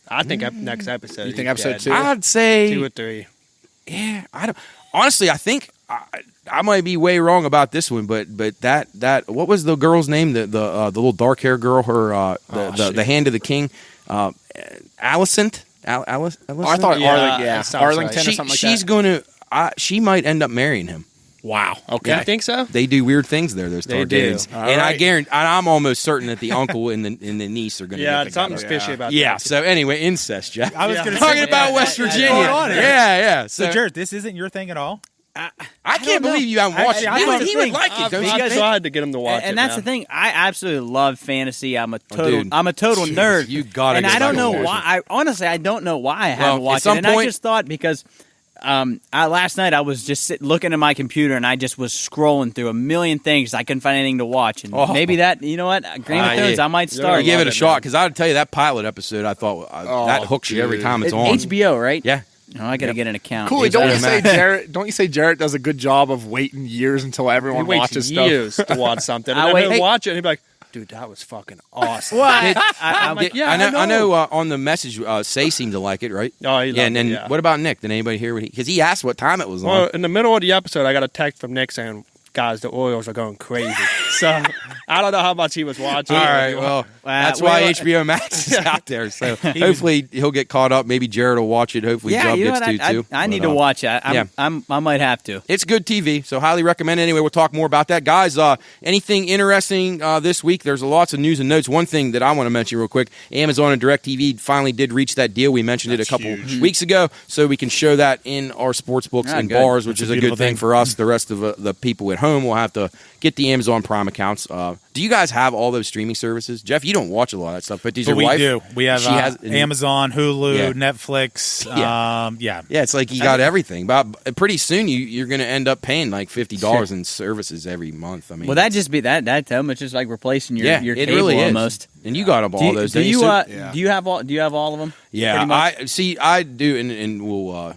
I think next episode. You think he's episode dead. 2? I'd say 2 or 3. Yeah, I don't. Honestly, I think I might be way wrong about this one, but that what was the girl's name? The little dark hair girl. Her the Hand of the King, Alicent. Alicent? Oh, I thought Arlington or something like she's that. going to. She might end up marrying him. Wow. Okay. You think so? They do weird things there. Those They do. Targaryens, All and I right. guarantee. I'm almost certain that the uncle and the niece are going to. Yeah, get something's together. fishy about Yeah. that. So anyway, incest, Jeff. I was going to talking say about West Virginia. going on here. Yeah. So, Jared, this isn't your thing at all. I can't believe you haven't watched I it. thought He the would thing- like it, don't you I think? tried to get him to watch it. And that's man. the thing. I absolutely love fantasy. I'm a total dude. nerd. You gotta And go I don't back know and watch why. Honestly, I don't know why I Well, haven't at watched some it. And point- I just thought because last night I was just looking at my computer and I just was scrolling through a million things. I couldn't find anything to watch. And maybe that, you know what, Game of Thrones, yeah. I might I start. give it a it, shot man. because I'll tell you that pilot episode. I thought that hooks you every time it's on. HBO, right? Yeah. Oh, I got to get an account. Cooley, don't you say Max. Jarrett does a good job of waiting years until He everyone waits watches stuff? years to watch something. I And wait- then hey- he'll watch it and he'll be like, dude, that was fucking awesome. What? I'm like, yeah, I know. On the message, Say seemed to like it, right? Oh, he yeah. And loved then it, yeah. what about Nick? Did anybody hear what because he asked what time it was Well, on? in the middle of the episode, I got a text from Nick saying, guys, the Orioles are going crazy. So I don't know how much he was watching. All right, well, that's why well, HBO Max is out there. So hopefully he'll get caught up. Maybe Jared will watch it. Hopefully Yeah, Jub you know gets what? to too. I need But, to watch it. yeah. I might have to. It's good TV, so highly recommend it. Anyway, we'll talk more about that. Guys, anything interesting this week? There's lots of news and notes. One thing that I want to mention real quick, Amazon and DirecTV finally did reach that deal. We mentioned it a couple weeks ago, so we can show that in our sports books and good. bars, which That's is a a good beautiful thing thing. for us. The rest of the people at home will have to get the Amazon Prime accounts. Do you guys have all those streaming services? Jeff, you don't watch a lot of that stuff, but does But your we wife? do. We have She has- Amazon, Hulu, Yeah. Netflix. Yeah. Yeah. Yeah, it's like you got everything. But pretty soon you're going to end up paying like $50 in services every month. I mean, Well, that just be that how much is like replacing your it cable really is. almost. And you got them all those. Do don't you So- do you have all of them? Yeah, pretty much? I see. I do, and we'll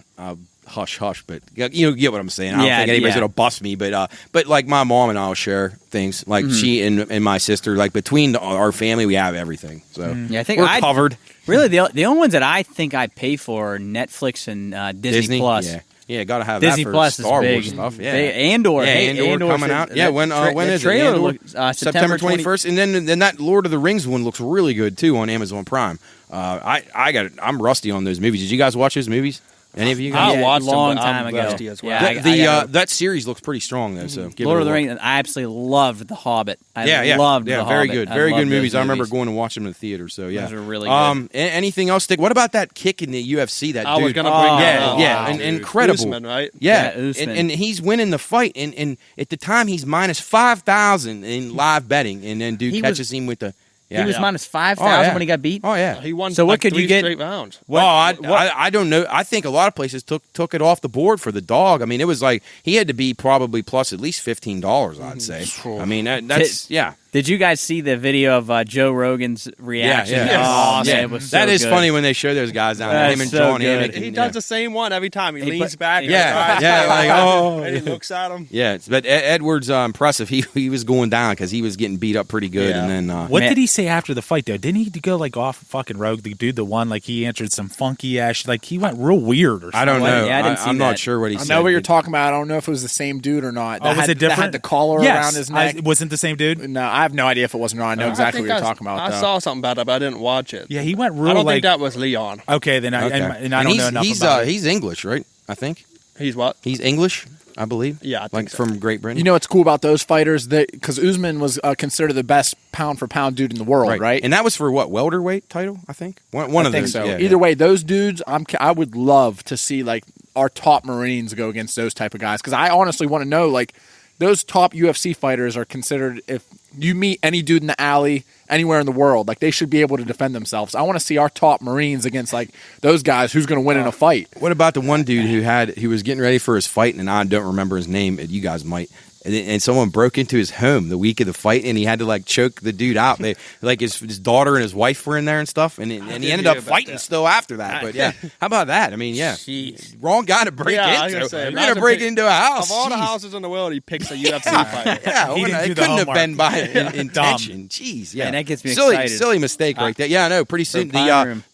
hush, but you get what I'm saying. I don't Yeah, think anybody's yeah. gonna bust me, but like my mom and I'll share things. Like she and my sister, like between our family, we have everything. So Yeah, I think we're covered. Really, the only ones that I think I pay for are Netflix and Disney Plus. Yeah, gotta have Disney that for Plus Star is Wars big. stuff. Yeah, Andor. Yeah, Hey, Andor Andor's coming out. Yeah, when is it? trailer Andor? looks, September September 21st, and then that Lord of the Rings one looks really good too on Amazon Prime. I'm rusty on those movies. Did you guys watch those movies? Any of you guys? I watched them, long but time I'm ago. rusty as well. Yeah, The, I that series looks pretty strong though. So give Lord it of a the look. Rings. I absolutely loved The Hobbit. I Yeah, loved yeah, The very Hobbit. good, I very loved good those movies. I remember going to watch them in the theater. So yeah, Those are really good. Anything else, Dick? What about that kick in the UFC? That I dude? was going to bring that yeah, up. yeah, Wow, and dude. incredible. Usman, right? Yeah, Yeah, Usman. and he's winning the fight, and at the time he's minus 5,000 in live betting, and then dude He catches him with the. Yeah. He was minus 5,000 Oh, yeah. when he got beat. Oh yeah. He won So what like could you 3 get- straight rounds. I don't know. I think a lot of places took it off the board for the dog. I mean, it was like he had to be probably plus at least $15. I'd say. I mean, that's yeah. Did you guys see the video of Joe Rogan's reaction? Yeah. Oh, Yes. man, it was so That is good. funny when they show those guys down there. That's Him and so John good. Anik. He and, does the same one every time. He leans back. And Yeah, his eyes yeah, go like, out, oh. and he looks at him. Yeah, but Edwards impressive. He was going down because he was getting beat up pretty good, Yeah. and then What Man. did he say after the fight though? Didn't he go like off fucking rogue? The dude, the one like he answered some funky ass, like he went real weird or something. I don't know. Yeah, I didn't see I'm not that. sure what he I said. know what you're talking about. I don't know if it was the same dude or not. Oh, That was had- it different? That had the collar Yes. around his neck. Wasn't the same dude? No, I have no idea if it was or not. I know exactly what you're talking about. I though. saw something about it, but I didn't watch it. Yeah, he went real I don't like. think that was Leon. Okay, then I Okay. and I don't know enough about it. He's English, right? I think He's what? he's English. I believe. Yeah, I think like so. from Great Britain. You know what's cool about those fighters? Because Usman was considered the best pound for pound dude in the world, right? And that was for what welterweight title? I think one I of think those. so. Yeah, Either way, those dudes, I would love to see like our top Marines go against those type of guys because I honestly want to know like those top UFC fighters are considered if you meet any dude in the alley anywhere in the world, like they should be able to defend themselves. I want to see our top Marines against like those guys who's going to win in a fight. What about the one dude who was getting ready for his fight, and I don't remember his name. You guys might. And someone broke into his home the week of the fight, and he had to like choke the dude out. They, like his daughter and his wife were in there and stuff, and he ended up fighting still after that. But yeah, how about that? I mean, yeah, wrong guy to break Yeah, I was into. gonna say, You're imagine gonna break pick- into a house. Of all the Jeez. houses in the world, he picks a UFC fighter. Yeah, He didn't do it the couldn't have homework. been by Dumb. intention. Jeez, yeah. And that gets me excited. Silly mistake right there. Yeah, I know. Pretty soon the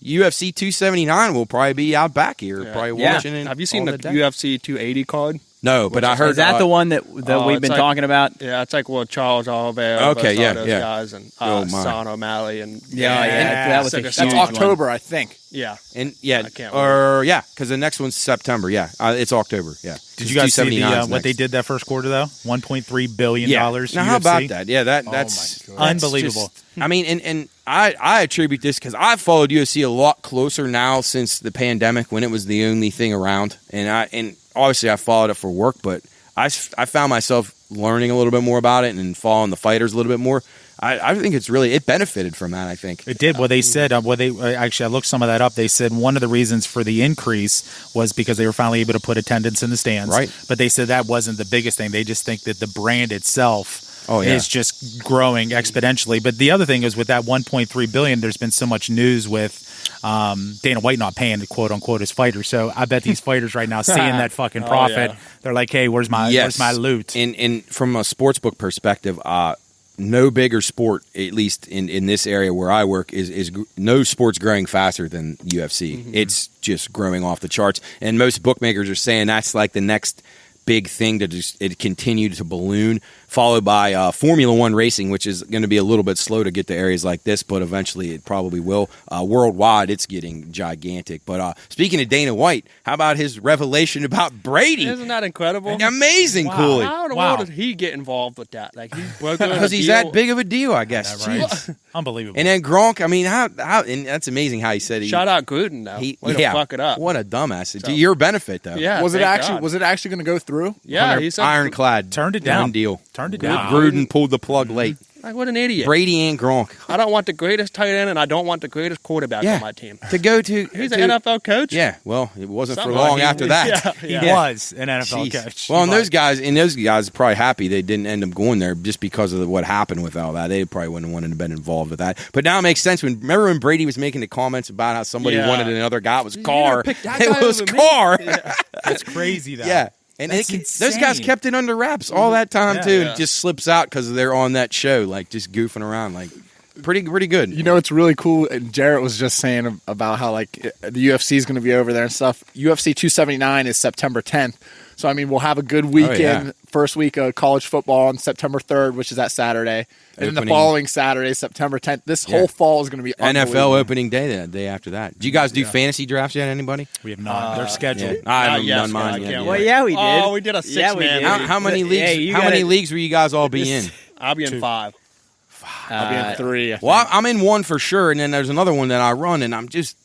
UFC 279 will probably be out back here. Probably watching it. Have you seen the UFC 280 card? No, but I heard is that the one that we've been talking about? Yeah, it's like Charles Oliveira. Okay, those guys and Sean O'Malley and that was that's October, I think. Yeah, and I can't wait. because the next one's September. Yeah, it's October. Yeah. Did you guys see what they did that first quarter though? $1.3 billion. Now UFC? how about that? Yeah, that's unbelievable. I mean, and I attribute this because I've followed UFC a lot closer now since the pandemic when it was the only thing around, and obviously I followed it for work, but I found myself learning a little bit more about it and following the fighters a little bit more. I think it benefited from that. I think it did. Well, they said actually I looked some of that up. They said one of the reasons for the increase was because they were finally able to put attendance in the stands. Right. But they said that wasn't the biggest thing. They just think that the brand itself is just growing exponentially. But the other thing is with that $1.3 billion, there's been so much news with Dana White not paying quote unquote his fighters. So I bet these fighters right now seeing that fucking profit, they're like, hey, where's my loot? And from a sportsbook perspective, no bigger sport, at least in this area where I work, is no sport's growing faster than UFC. Mm-hmm. It's just growing off the charts, and most bookmakers are saying that's like the next big thing to just it continued to balloon, followed by Formula One racing, which is going to be a little bit slow to get to areas like this, but eventually it probably will. Worldwide, it's getting gigantic. But speaking of Dana White, how about his revelation about Brady? Isn't that incredible? Amazing, Cooley. How in the world did he get involved with that? Like because he's that big of a deal, I guess. Right. Unbelievable. And then Gronk, I mean, how and that's amazing how he said he shout out Gruden though. Way to fuck it up. What a dumbass. To your benefit though. Yeah. Was it actually going to go through? Yeah, he said ironclad. Turned it down. One deal. Turned it down. Gruden pulled the plug late. Like, what an idiot. Brady and Gronk. I don't want the greatest tight end, and I don't want the greatest quarterback on my team. To go to... He's an NFL coach? Yeah, well, it wasn't for long after that. He was an NFL coach. Well, and those guys are probably happy they didn't end up going there just because of what happened with all that. They probably wouldn't have wanted to been involved with that. But now it makes sense. Remember when Brady was making the comments about how somebody wanted another guy? It was Carr. It was Carr. That's crazy, though. Yeah. And those guys kept it under wraps all that time, too. And it just slips out because they're on that show, like just goofing around. Like, pretty good. You know, it's really cool. And Jarrett was just saying about how, like, the UFC is going to be over there and stuff. UFC 279 is September 10th. So, I mean, we'll have a good weekend. First week of college football on September 3rd, which is that Saturday. And then the following Saturday, September 10th. This whole fall is going to be NFL opening day the day after that. Did you guys do fantasy drafts yet, anybody? We have not. They're scheduled. I haven't done mine yet. Well, yeah, we did. Oh, we did a 6-man. How many leagues? How many leagues will you guys all be in? I'll be in 5. I'll be in 3. Well, I'm in 1 for sure, and then there's another one that I run, and I'm just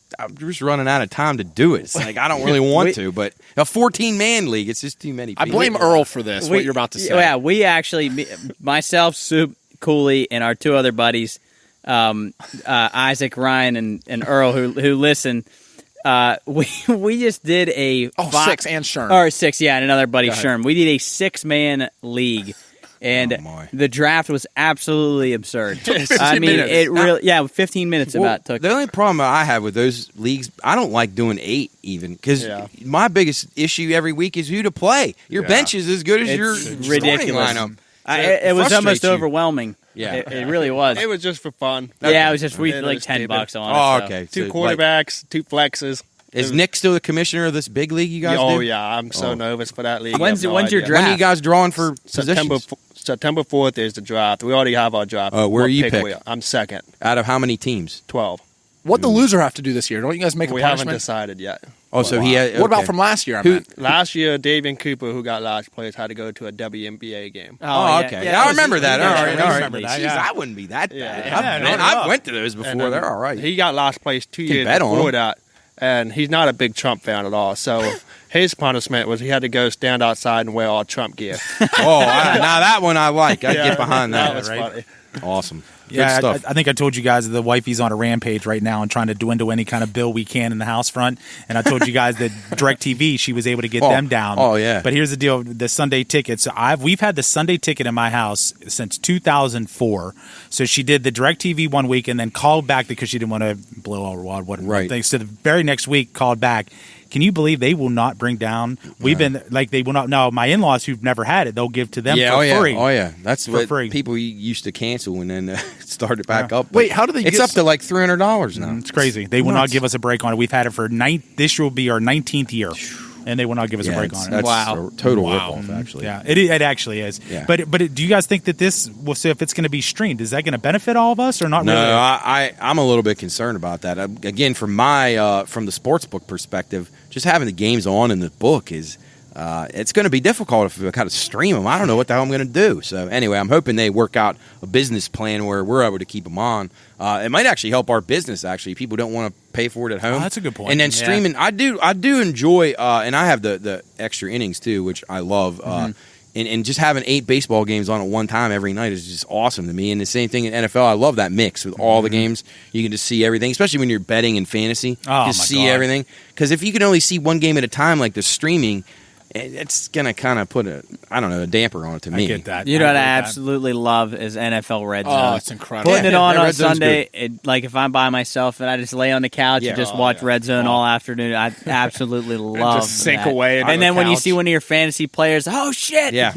running out of time to do it. It's like I don't really want to, but a 14-man league, it's just too many people. I blame Earl for this, what you're about to say. Yeah, we actually, myself, Soup, Cooley, and our 2 other buddies, Isaac, Ryan, and Earl, who listen, we just did a 6 and Sherm. Or 6, yeah, and another buddy, Sherm. We did a 6-man league. And the draft was absolutely absurd. I mean, it really, 15 minutes about took. The only problem I have with those leagues, I don't like doing 8 even, because my biggest issue every week is who to play. Your bench is as good as your ridiculous lineup. It was almost overwhelming. Yeah, it really was. It was just for fun. Yeah, it was just we like $10 on it. Oh, okay. 2 quarterbacks, 2 flexes. Is Nick still the commissioner of this big league you guys do? Oh, yeah. I'm so nervous for that league. When's your draft? When are you guys drawing for positions? September 4th is the draft. We already have our draft. Oh, where are you picked? I'm 2nd. Out of how many teams? 12. What the loser have to do this year? Don't you guys make a punishment? We haven't decided yet. Oh, so he had... What about from last year, I meant? Last year, Davian Cooper, who got last place, had to go to a WNBA game. Oh, okay. Yeah, I remember that. All right. Remember that. Jeez, I wouldn't be that bad. Yeah, I went to those before. They're all right. He got last place 2 years before that. And he's not a big Trump fan at all. So his punishment was he had to go stand outside and wear all Trump gear. Now that one I like. I get behind that. That was funny. Awesome. Yeah, I think I told you guys the wifey's on a rampage right now and trying to dwindle any kind of bill we can in the house front. And I told you guys that DirecTV, she was able to get them down. Oh, yeah. But here's the deal, the Sunday tickets. We've had the Sunday ticket in my house since 2004. So she did the DirecTV one week and then called back because she didn't want to blow all her wad. Right. So the very next week called back. Can you believe they will not bring down? We've been like they will not. No, my in-laws who've never had it, they'll give to them for free. Oh yeah, that's what free. People used to cancel and then start it back up. Wait, how do they It's get up to like $300 now. It's crazy. They will not give us a break on it. We've had it for this will be our 19th year, and they will not give us a break on it. That's Wow. a total ripoff, actually. Yeah, it actually is. Yeah. But do you guys think that this? Well, so if it's going to be streamed, is that going to benefit all of us or not? No, really? I'm a little bit concerned about that. Again, from from the sportsbook perspective, just having the games on in the book is it's going to be difficult if we kind of stream them. I don't know what the hell I'm going to do. So anyway, I'm hoping they work out a business plan where we're able to keep them on. It might actually help our business. Actually, people don't want to pay for it at home. Oh, that's a good point. And then streaming, I do enjoy, and I have the extra innings too, which I love. And just having 8 baseball games on at one time every night is just awesome to me. And the same thing in NFL. I love that mix with all the games. You can just see everything, especially when you're betting in fantasy. Oh, just my see God. everything. Because if you can only see one game at a time, like the streaming, it's going to kind of put a damper on it to me. I get that. You know what I get that. absolutely love is NFL Red Zone. Oh, it's incredible. Putting it on Red Zone's Sunday, like if I'm by myself and I just lay on the couch and just watch Red Zone all afternoon, I absolutely love just sink that. away into And the then when you couch. see one of your fantasy players, oh shit! Yeah,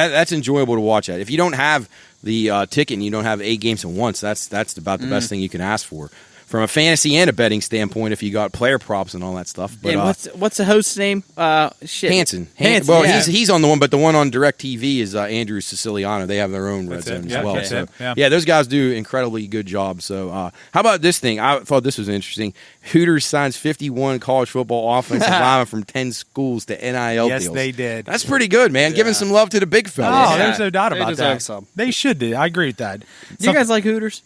that's enjoyable to watch. That if you don't have the ticket and you don't have 8 games at once, that's about the best thing you can ask for. From a fantasy and a betting standpoint, if you got player props and all that stuff. But And what's the host's name? Hanson. Hanson, Well, yeah. he's on the one, but the one on DirecTV is Andrew Siciliano. They have their own Red That's it. Zone Yeah, as well. that's So, it. Yeah. those guys do incredibly good job. So, how about this thing? I thought this was interesting. Hooters signs 51 college football offensive linemen from 10 schools to NIL Yes, deals. they did. That's pretty good, man. Giving some love to the big Oh, fellas. there's no doubt They about deserve that. some. They should do. I agree with that. You guys like Hooters?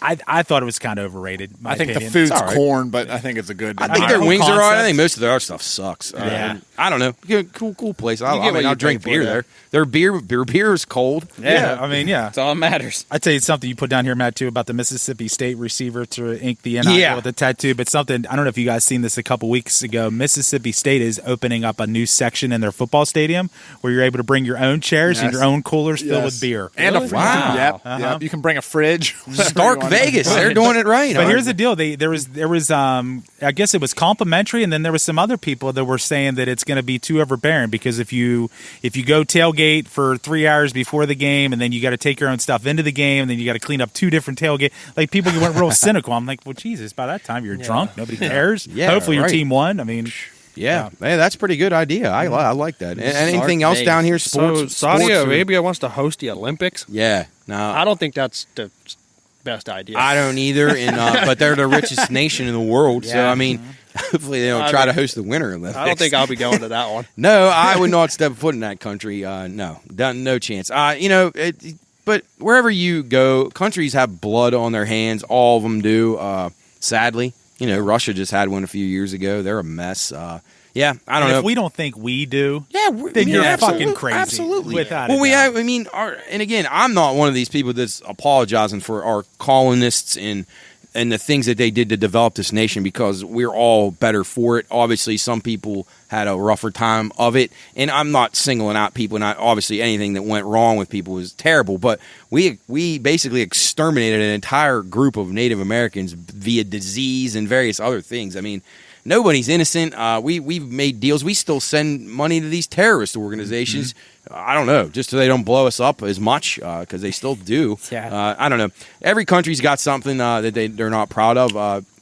I thought it was kind of overrated. I think the opinion. food's It's all right. corn, but I think it's a good. I think Our their whole wings are all right. I concept. think most of their other stuff sucks. Yeah. I don't know. Yeah, cool place. get what I'll you drink pay for beer there. there. Their beer is cold. Yeah, I mean, yeah. That's all that matters. I'd say it's something you put down here, Matt, too, about the Mississippi State receiver to ink the NIL Yeah. with a tattoo. But something, I don't know if you guys seen this a couple weeks ago. Mississippi State is opening up a new section in their football stadium where you're able to bring your own chairs and Yes. your own coolers filled Yes. with beer. and a fridge. Wow. Yep, Uh-huh. yep. You can bring a fridge. Stark Vegas. They're doing it right. But here's the deal: there was I guess it was complimentary, and then there was some other people that were saying that it's going to be too overbearing because if you go tailgate for 3 hours before the game, and then you got to take your own stuff into the game, and then you got to clean up 2 different tailgate. Like people went real cynical. I'm like, well, Jesus, by that time you're drunk, nobody cares. Yeah, Hopefully your right. team won. I mean, Yeah, man, that's a pretty good idea. I like that. And anything else Vegas. down here? So Sports. Saudi sports or- Arabia wants to host the Olympics. Yeah. No, I don't think that's the best idea. I don't either. And but they're the richest nation in the world. So Yeah. I mean, hopefully they don't I try to don't- host the Winter Olympics. I don't think I'll be going to that one. No, I would not step foot in that country. No, no chance. But wherever you go, countries have blood on their hands. All of them do. Sadly, Russia just had one a few years ago. They're a mess. Yeah, I don't and know. if we don't think we do, Yeah, then you're absolutely, fucking crazy. Absolutely. Without well, a we doubt. have. I mean, and again, I'm not one of these people that's apologizing for our colonists and the things that they did to develop this nation because we're all better for it. Obviously, some people had a rougher time of it, and I'm not singling out people. Not obviously anything that went wrong with people was terrible, but we basically exterminated an entire group of Native Americans via disease and various other things. I mean. Nobody's innocent. We've made deals. We still send money to these terrorist organizations. I don't know, just so they don't blow us up as much because they still do. Yeah. I don't know. Every country's got something that they're not proud of.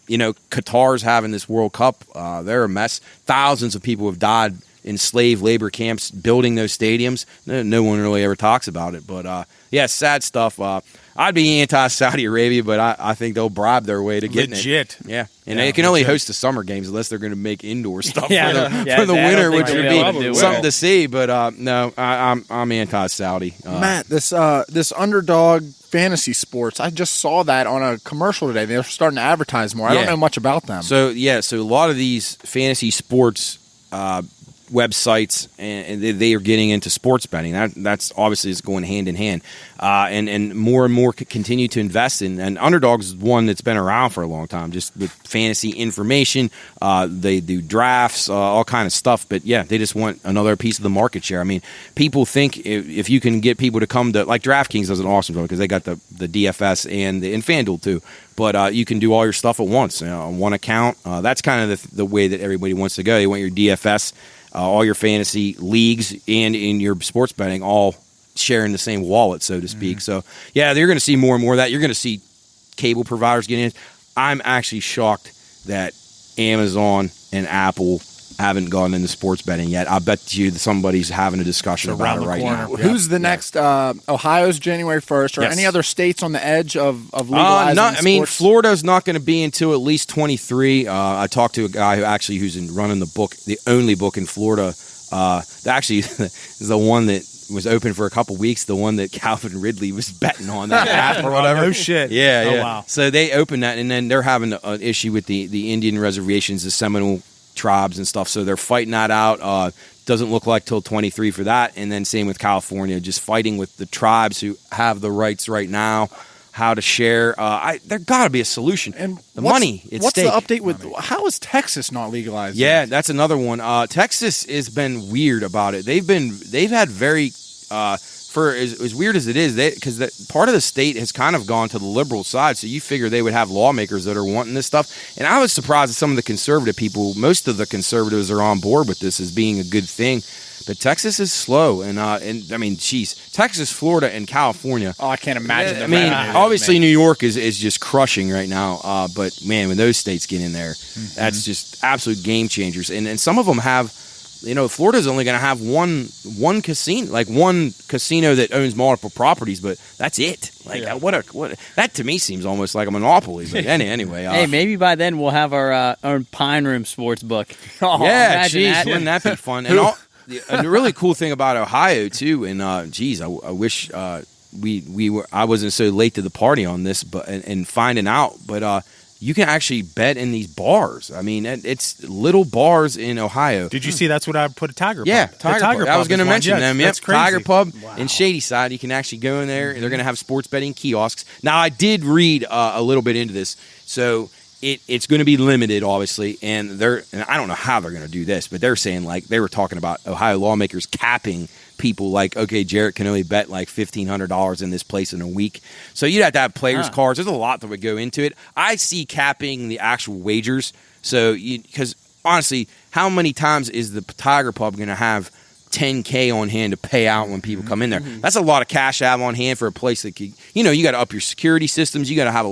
Qatar's having this World Cup. They're a mess. Thousands of people have died in slave labor camps building those stadiums. No one really ever talks about it. But, sad stuff. I'd be anti-Saudi Arabia, but I think they'll bribe their way to getting Legit. it. Yeah, and they can only host the summer games unless they're going to make indoor stuff Yeah, for the yeah, I don't winter, think which they'll would be able to be do something it. to see. But no, I'm anti-Saudi. Matt, this underdog fantasy sports. I just saw that on a commercial today. They're starting to advertise more. I don't Yeah. know much about them. So a lot of these fantasy sports websites and they are getting into sports betting. That's obviously is going hand in hand, and more continue to invest in. And Underdog's one that's been around for a long time, just with fantasy information. They do drafts, all kind of stuff. But yeah, they just want another piece of the market share. I mean, people think if you can get people to come to like DraftKings does an awesome job because they got the DFS and FanDuel too. But you can do all your stuff at once on one account. That's kind of the way that everybody wants to go. You want your DFS, all your fantasy leagues, and in your sports betting all sharing the same wallet, so to speak. So yeah, you're going to see more and more of that. You're going to see cable providers getting in. I'm actually shocked that Amazon and Apple haven't gone into sports betting yet. I bet you that somebody's having a discussion about it right now. Who's the next? Ohio's January 1st, or Yes. any other states on the edge of legalizing I mean, sports? Florida's not going to be until at least 23. I talked to a guy who's running the book, the only book in Florida. Actually, is the one that was open for a couple weeks. The one that Calvin Ridley was betting on that app or whatever. Oh shit! Yeah, Oh, yeah. wow. So they opened that, and then they're having an issue with the Indian reservations, the Seminole tribes and stuff. So they're fighting that out. Doesn't look like till 23 for that. And then same with California, just fighting with the tribes who have the rights right now, how to share. There got to be a solution. And the what's- money. It's What's stake. the update with? How is Texas not legalized? Yeah, yet? that's another one. Texas has been weird about it. They've had very for as weird as it is, because part of the state has kind of gone to the liberal side. So you figure they would have lawmakers that are wanting this stuff. And I was surprised at some of the conservative people. Most of the conservatives are on board with this as being a good thing. But Texas is slow, and I mean, geez, Texas, Florida, and California. Oh, I can't imagine. I the mean, revenue. obviously New York is just crushing right now. But man, when those states get in there, that's just absolute game changers. And some of them have, Florida's only going to have one casino, like one casino that owns multiple properties, but that's it. Like what that to me seems almost like a monopoly. But anyway, Hey, maybe by then we'll have our own Pine Room sports book. Oh, yeah, imagine geez, that. wouldn't that be fun? And the really cool thing about Ohio too, and geez, I wish I wasn't so late to the party on this, but and finding out, but you can actually bet in these bars. I mean, it's little bars in Ohio. Did you see? That's what I put a Tiger Pub. Yeah, The Tiger Pub. I was going to is one. mention Yeah, them. Yep, that's crazy. Tiger Pub in Shady Side. You can actually go in there. They're going to have sports betting kiosks. Now, I did read a little bit into this, so it's going to be limited, obviously. And I don't know how they're going to do this, but they're saying they were talking about Ohio lawmakers capping people. Like, okay, Jarrett can only bet like $1,500 in this place in a week. So you'd have to have players' cards. There's a lot that would go into it. I see capping the actual wagers. So because honestly, how many times is the Tiger Pub going to have $10K on hand to pay out when people come in there? That's a lot of cash to have on hand for a place that could, you got to up your security systems. You got to have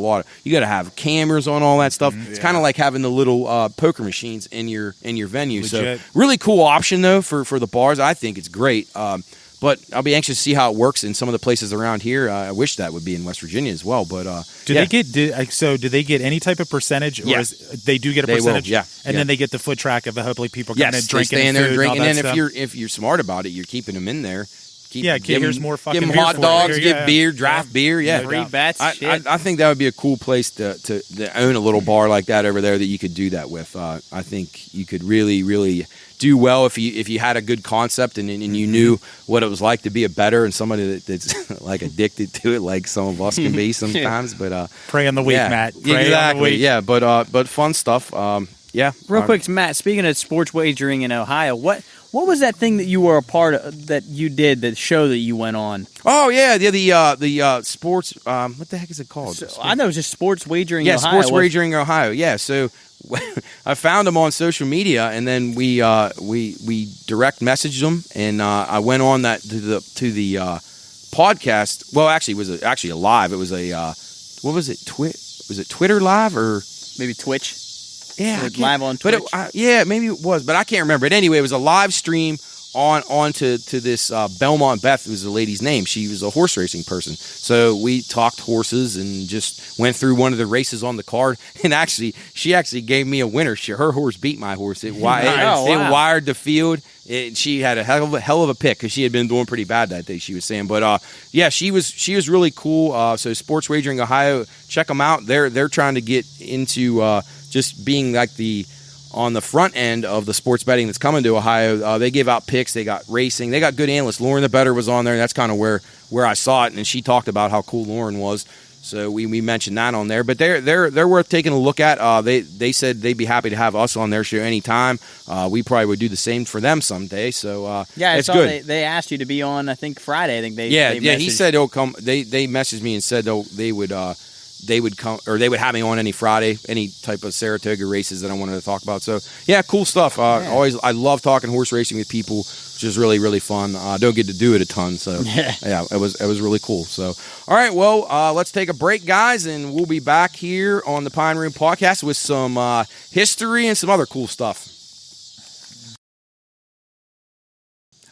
you got to have cameras on all that stuff. It's kind of like having the little poker machines in your venue. Legit. So really cool option though for the bars. I think it's great. But I'll be anxious to see how it works in some of the places around here. I wish that would be in West Virginia as well. But do they get any type of percentage? Or they do get a They will, percentage. yeah. And then they get the foot track of hopefully people coming and drinking. Stay in there and drinking. all And that then stuff. if you're smart about it, you're keeping them in there. Here's more fucking give them beer hot for dogs, you. give Yeah. beer, draft beer. Yeah, No Free doubt. bets. Shit. I think that would be a cool place to own a little bar like that over there that you could do that with. I think you could really, really do well if you had a good concept and you knew what it was like to be a bettor and somebody that's like addicted to it, like some of us can be sometimes. But Pray on the week, yeah, Matt. Pray on the exactly. week. Yeah, but fun stuff. Yeah. Real quick, Matt, speaking of sports wagering in Ohio, what was that thing that you were a part of that you did, that show that you went on? Oh yeah, the sports. What the heck is it called? I know it was just sports wagering. Yeah, Ohio. sports wagering Ohio. Yeah, so I found them on social media, and then we direct messaged them, and I went on that to the podcast. Well, actually, it was actually a live. It was a what was it? Was it Twitter live or Maybe Twitch. yeah, Was it live on But Twitch? yeah, maybe it was, but I can't remember. But anyway, it was a live stream onto this Belmont Beth was the lady's name. She was a horse racing person. So we talked horses and just went through one of the races on the card. And actually, she gave me a winner. Her horse beat my horse. It wired the field. She had a hell of a pick because she had been doing pretty bad that day, she was saying. But yeah, she was really cool. So Sports Wagering Ohio, check them out. They're trying to get into just being like on the front end of the sports betting that's coming to Ohio. They give out picks. They got racing. They got good analysts. Lauren the Better was on there. And that's kind of where I saw it, and she talked about how cool Lauren was. So we mentioned that on there. But they're worth taking a look at. They said they'd be happy to have us on their show anytime. We probably would do the same for them someday. So Yeah, it's I saw good. they asked you to be on, I think, Friday. I think they Yeah. they He messaged. said he'll come. They messaged me and said they would come, or they would have me on any Friday, any type of Saratoga races that I wanted to talk about. So yeah, cool stuff. I love talking horse racing with people which is really, really fun. Don't get to do it a ton, so yeah, it was really cool. So, all right, well, let's take a break, guys, and we'll be back here on the Pine Room Podcast with some history and some other cool stuff.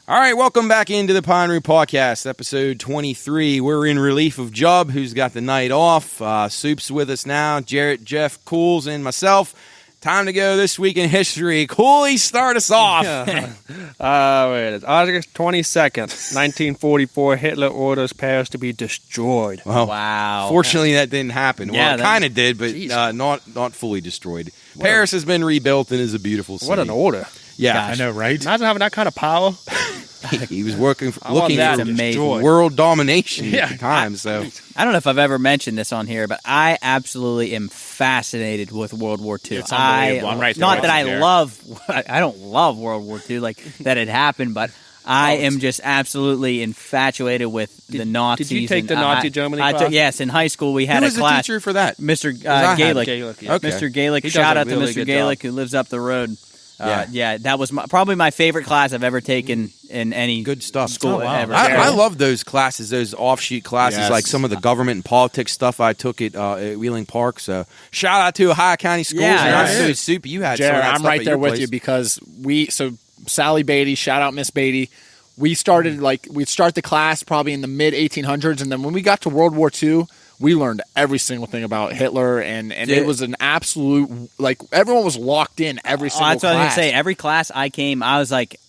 All right, welcome back into the Pine Room Podcast, episode 23. We're in relief of Jub, who's got the night off. Soup's with us now, Jarrett, Jeff, Cools, and myself. Time to go this week in history. Cooley, start us off. August 22nd, 1944, Hitler orders Paris to be destroyed. Well, Wow. fortunately, that didn't happen. Yeah, Well, it kind of did, but not fully destroyed. Paris has been rebuilt and is a beautiful city. What an order. Yeah, I know, right? Imagine having that kind of power. he was looking for That's amazing. world domination at the time. So I don't know if I've ever mentioned this on here, but I absolutely am fascinated with World War II. It's unbelievable. I'm right there Not with that you, I don't love World War II, like that it happened, but I am just absolutely infatuated with the Nazis. Did you take the Nazi Germany I class? took, yes, in high school we had who was a class. the teacher for that? Mr. I had Gaelic. Gaelic, yeah. Okay. Mr. Gaelic. He does Shout a out to really Mr. good Gaelic job. who lives up the road. Yeah. That was probably my favorite class I've ever taken in any Good stuff. school Oh, wow. ever. I love those classes, those offshoot classes, Yes. like some of the government and politics stuff I took at Wheeling Park. So shout out to Ohio County Schools. Yeah, and I yeah. know Soup, you had some of Jared, that I'm stuff right at there your with place. you because Sally Beatty, shout out Miss Beatty. We started we'd start the class probably in the mid 1800s, and then when we got to World War II, we learned every single thing about Hitler, and it was an absolute everyone was locked in every single That's what I was class. gonna say. Every class I came, I was like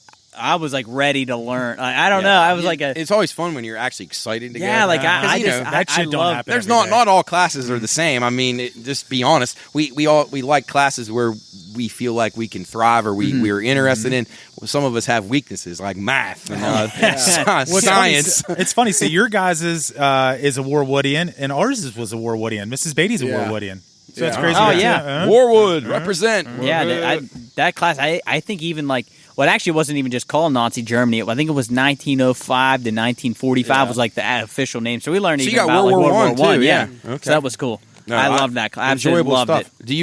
ready to learn. I don't know. I was It's always fun when you're actually excited to go. yeah, like I Because, you just know, that shit I don't love. happen. There's every day. not all classes are the same. I mean, just be honest. We like classes where we feel like we can thrive or we're interested in. Well, some of us have weaknesses like math and science. It's funny. So your guys is a Warwoodian, and ours was a Warwoodian. Mrs. Beatty's a Yeah. Warwoodian. So that's Yeah. crazy. Oh, right? yeah. Warwood represent. Yeah, that class. I think even like. Well, it actually wasn't even just called Nazi Germany. I think it was 1905 to 1945 was like the official name. So we learned So you even got about World War War I, too, Yeah. yeah. Okay. So that was cool. No, I loved that class. Absolutely Enjoyable loved stuff. it. Do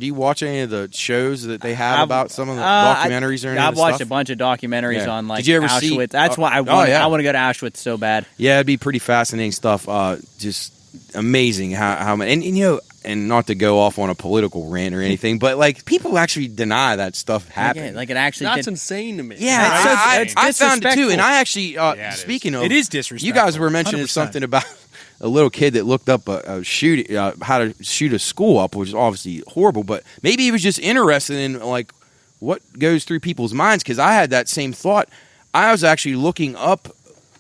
you watch any of the shows that they have about some of the documentaries or anything? I've watched a bunch of documentaries Yeah. on like Did you ever see- Auschwitz. That's why I oh, want. yeah. I want to go to Auschwitz so bad. Yeah, it'd be pretty fascinating stuff. Just amazing how many, and you know, and not to go off on a political rant or anything, but like people actually deny that stuff happened. Like it actually. That's did, insane to me. Yeah, It's so- I it's found it too, disrespectful. and I actually it is. speaking of, It is disrespectful. You guys were mentioning 100%. something about a little kid that looked up how to shoot a school up, which is obviously horrible. But maybe he was just interested in like what goes through people's minds, because I had that same thought. I was actually looking up,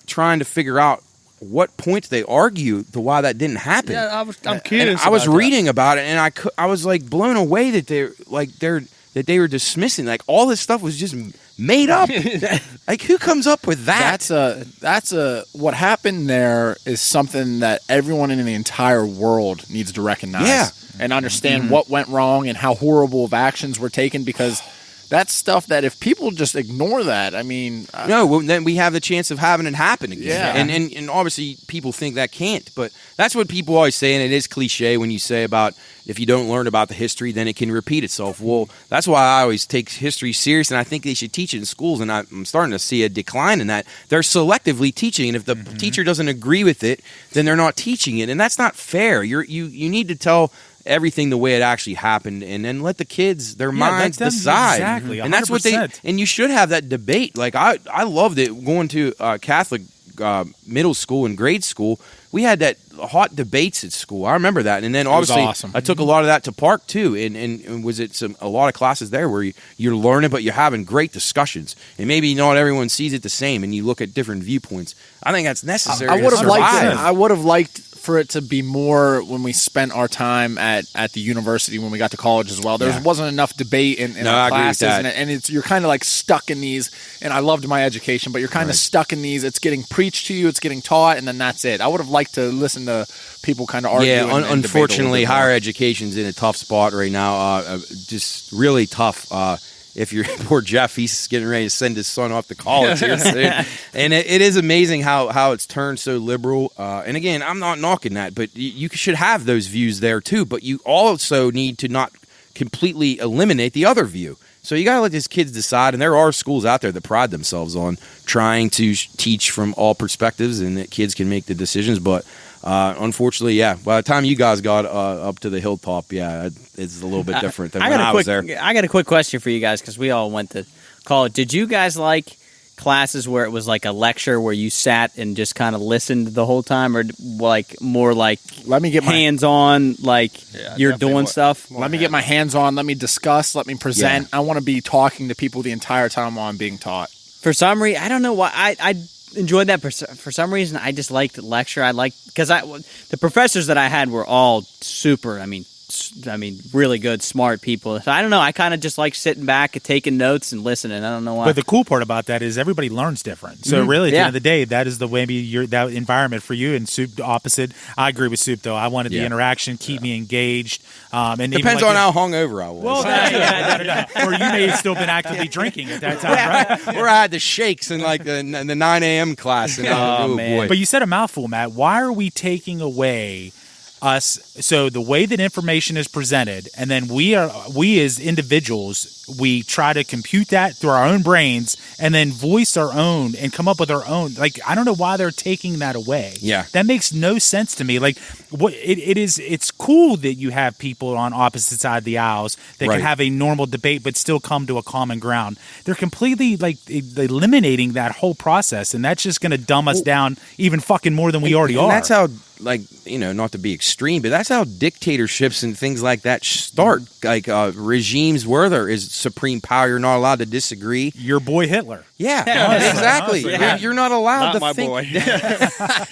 trying to figure out what points they argue to why that didn't happen. Yeah, I'm And curious. I was about that. reading about it, and I was like blown away that they were dismissing like all this stuff was just made up. Like who comes up with that? That's what happened there is something that everyone in the entire world needs to recognize and understand what went wrong and how horrible of actions were taken, because that's stuff that if people just ignore that, I mean, No, well, then we have the chance of having it happen again. Yeah. And obviously people think that can't, but that's what people always say, and it is cliche when you say about if you don't learn about the history, then it can repeat itself. Well, that's why I always take history serious, and I think they should teach it in schools, and I'm starting to see a decline in that. They're selectively teaching, and if the teacher doesn't agree with it, then they're not teaching it, and that's not fair. You need to tell everything the way it actually happened, and then let the kids, their minds let them- decide. exactly, And that's what they. 100%. And you should have that debate. Like I loved it going to Catholic middle school and grade school. We had that hot debates at school. I remember that. And then was obviously awesome. I took a lot of that to Park too. And was it a lot of classes there where you're learning, but you're having great discussions. And maybe not everyone sees it the same, and you look at different viewpoints. I think that's necessary. I would to have liked survive. it. I would have liked for it to be more when we spent our time at the university when we got to college as well. There Yeah. wasn't enough debate in No, I our agree with classes, that. and it's you're kind of like stuck in these. And I loved my education, but you're kind of stuck in these. It's getting preached to you, it's getting taught, and then that's it. I would have liked to listen to people kind of argue. Yeah, and debate a little unfortunately, bit more. higher education's in a tough spot right now. Just really tough. If you're poor Jeff, he's getting ready to send his son off to college here soon. And it is amazing how it's turned so liberal. And again, I'm not knocking that, but you should have those views there too. But you also need to not completely eliminate the other view. So you got to let these kids decide, and there are schools out there that pride themselves on trying to teach from all perspectives and that kids can make the decisions. But unfortunately, by the time you guys got up to the hilltop, it's a little bit different than when I was there. I got a quick question for you guys because we all went to college. Did you guys like classes where it was like a lecture where you sat and just kind of listened the whole time, or like more like let me get my hands-on, like you're doing stuff? Let me get my hands on. Let me discuss. Let me present. I want to be talking to people the entire time while I'm being taught. For some reason, I don't know why. I enjoyed that. For some reason, I just liked the lecture. Because the professors that I had were all super. I mean, really good, smart people. So I don't know. I kind of just like sitting back and taking notes and listening. I don't know why. But the cool part about that is everybody learns different. So really, at the end of the day, that is the way that environment for you. And Soup, the opposite. I agree with Soup, though. I wanted the interaction, keep me engaged. And depends on how hungover I was. Well, or you may have still been actively drinking at that time, right? Or I had the shakes in like the 9 a.m. class. And oh man. boy. But you said a mouthful, Matt. Why are we taking away us? So the way that information is presented, and then we as individuals, we try to compute that through our own brains and then voice our own and come up with our own. Like, I don't know why they're taking that away. Yeah. That makes no sense to me. Like, what it's cool that you have people on opposite side of the aisles that can have a normal debate but still come to a common ground. They're completely like eliminating that whole process, and that's just going to dumb us down even fucking more than we already are. That's how, like, not to be extreme, but that's how dictatorships and things like that start. Like regimes where there is supreme power, you're not allowed to disagree. Your boy Hitler. Yeah, exactly. Yeah. You're not allowed Not to think. boy.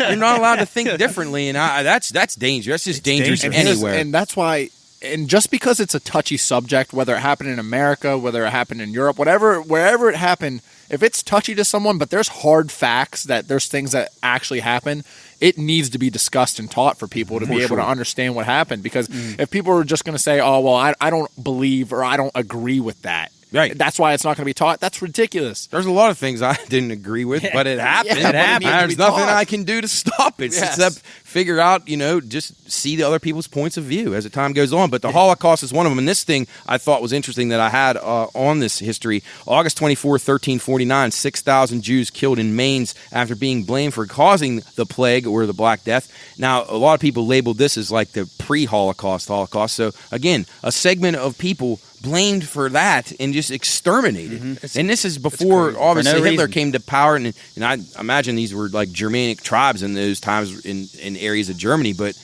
You're not allowed to think differently, and that's dangerous. That's just dangerous anywhere. And that's why. And just because it's a touchy subject, whether it happened in America, whether it happened in Europe, wherever it happened, if it's touchy to someone, but there's hard facts that there's things that actually happen, it needs to be discussed and taught for people to be able to understand what happened. Because if people are just going to say, oh, well, I don't believe or I don't agree with that, right, that's why it's not going to be taught, that's ridiculous. There's a lot of things I didn't agree with, but it happened. Yeah, it happened. There's nothing I can do to stop it except figure out, just see the other people's points of view as the time goes on. But the Holocaust is one of them. And this thing I thought was interesting that I had on this history. August 24, 1349, 6,000 Jews killed in Mainz after being blamed for causing the plague or the Black Death. Now, a lot of people labeled this as like the pre-Holocaust Holocaust. So, again, a segment of people blamed for that and just exterminated. And this is before, obviously, Hitler came to power. And I imagine these were like Germanic tribes in those times in areas of Germany. But,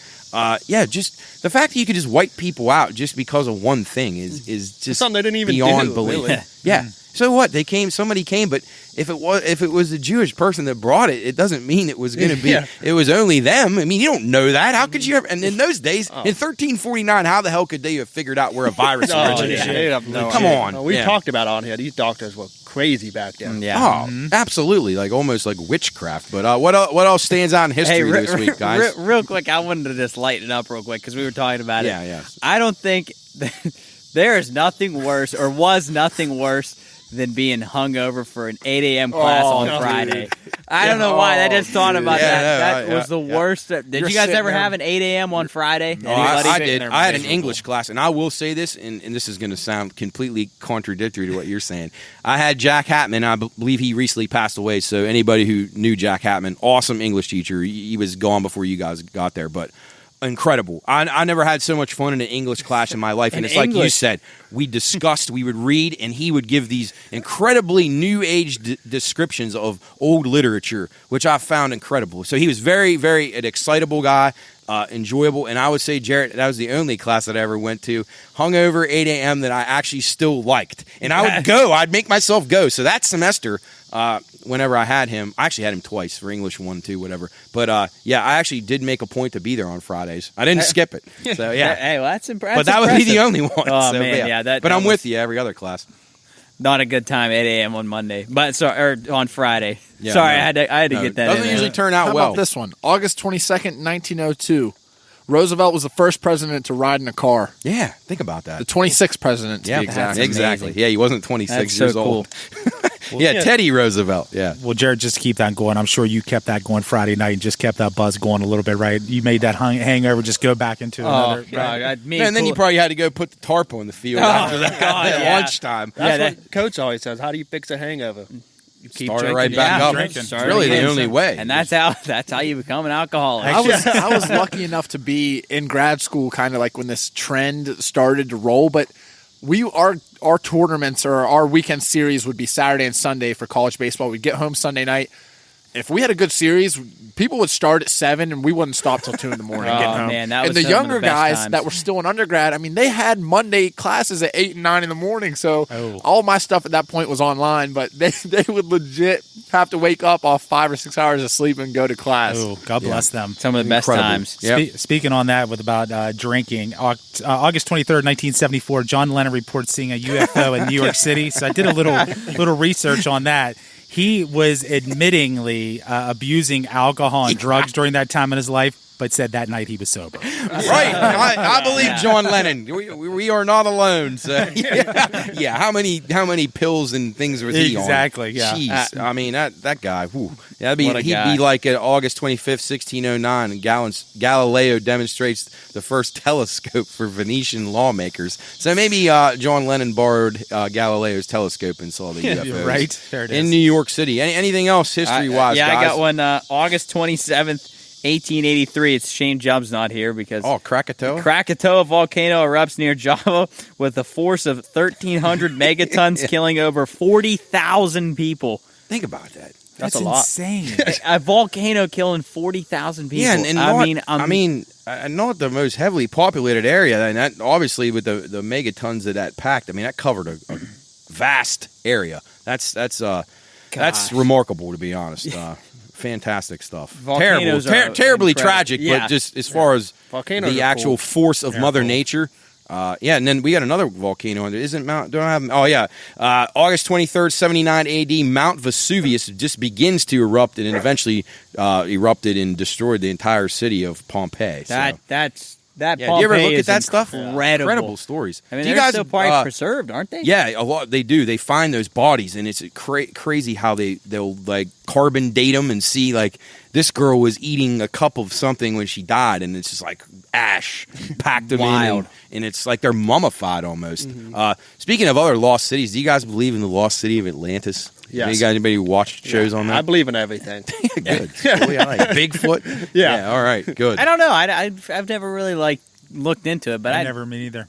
just the fact that you could just wipe people out just because of one thing is just something they didn't even beyond do, belief. really. Yeah. So what? Somebody came, but if it was a Jewish person that brought it, it doesn't mean it was going to be. It was only them. I mean, you don't know that. How could you ever? And in those days, in 1349, how the hell could they have figured out where a virus originated? Come on. We talked about it on here. These doctors were crazy back then. Oh, absolutely. Like almost like witchcraft. But what else stands out in history this week, guys? Real quick, I wanted to just lighten up real quick because we were talking about it. Yeah. I don't think there is nothing worse or was nothing worse than being hungover for an 8 a.m. class on Friday. I don't know why. I just thought about that. That was the worst. Did you guys ever have an 8 a.m. on Friday? I did. I had an English class, and I will say this, and this is going to sound completely contradictory to what you're saying. I had Jack Hatman. I believe he recently passed away, so anybody who knew Jack Hatman, awesome English teacher. He was gone before you guys got there, but incredible. I never had so much fun in an English class in my life. And it's like you said, we discussed, we would read, and he would give these incredibly new age descriptions of old literature, which I found incredible. So he was very, very an excitable guy, enjoyable. And I would say, Jarrett, that was the only class that I ever went to, hungover 8 a.m. that I actually still liked. And I would go. I'd make myself go. So that semester, whenever I had him, I actually had him twice for English 1, 2, whatever. But I actually did make a point to be there on Fridays. I didn't skip it. So yeah. Hey, well, that's impressive. But that would be the only one. Oh, so, man, but I'm with you every other class. Not a good time, 8 a.m. on Monday, or on Friday. Yeah, I had to get that. Doesn't usually turn out How well. about this one? August 22nd, 1902. Roosevelt was the first president to ride in a car. Yeah, think about that. The 26th president, to Yeah, be exact. exactly. amazing. Yeah, he wasn't 26 That's years so old. Yeah, Teddy Roosevelt. Yeah. Well, Jared, just to keep that going. I'm sure you kept that going Friday night and just kept that buzz going a little bit, right? You made that hangover just go back into another. God, Right? And then you probably had to go put the tarp on the field after that at yeah. lunchtime. That's what Coach always says. How do you fix a hangover? You keep Start it drinking. right back up. drinking. It's really the only way. And that's how you become an alcoholic. I was lucky enough to be in grad school kind of like when this trend started to roll, but our tournaments or our weekend series would be Saturday and Sunday for college baseball. We'd get home Sunday night. If we had a good series, people would start at 7 and we wouldn't stop till 2 in the morning getting home. Man, that and was the some of younger the best guys times. that were still in undergrad, I mean, they had Monday classes at 8 and 9 in the morning. So Oh. all my stuff at that point was online, but they would legit have to wake up off 5 or 6 hours of sleep and go to class. Oh, God bless them. Some of the best Incredible. times. Yep. Speaking on that with about drinking, August 23rd, 1974, John Lennon reports seeing a UFO in New York City. So I did a little research on that. He was admittingly abusing alcohol and drugs during that time in his life, but said that night he was sober. Right. I believe John Lennon. We are not alone. So yeah. How many pills and things was he on? Exactly, yeah. Jeez. I mean that guy. Whew. What a He'd guy. be like at August 25th, 1609, and Galileo demonstrates the first telescope for Venetian lawmakers. So maybe John Lennon borrowed Galileo's telescope and saw the UFOs. Right. There it is. In New York City. Anything else history-wise, Yeah, guys? I got one. August 27th, 1883. It's a shame Jub's not here because Oh, Krakatoa? Krakatoa volcano erupts near Java with a force of 1,300 megatons, killing over 40,000 people. Think about that. That's a lot. insane. A volcano killing 40,000 people. Yeah, and I mean, not the most heavily populated area, and that obviously with the megatons that packed. I mean, that covered a vast area. That's remarkable, to be honest. Fantastic stuff. Volcanoes are Terribly incredible. tragic, Yeah. but just as far as Volcanoes the are actual cool. force of Mother Nature. And then we got another volcano. Isn't Mount? Don't I have? Oh yeah, August 23rd, 79 A.D. Mount Vesuvius just begins to erupt and eventually erupted and destroyed the entire city of Pompeii. So. That Yeah, do you ever Pompeii look at is that stuff? Incredible stories. I mean, do you they're guys still probably preserved, aren't they? Yeah, a lot. They do. They find those bodies, and it's crazy how they'll like carbon date them and see like this girl was eating a cup of something when she died, and it's just like ash packed them Wild. in, and it's like they're mummified almost. Speaking of other lost cities, do you guys believe in the lost city of Atlantis? Yes. Anybody who watched shows on that? I believe in everything. Good. Really, I like Bigfoot. Yeah. All right. Good. I don't know. I've never really looked into it, but I never me either.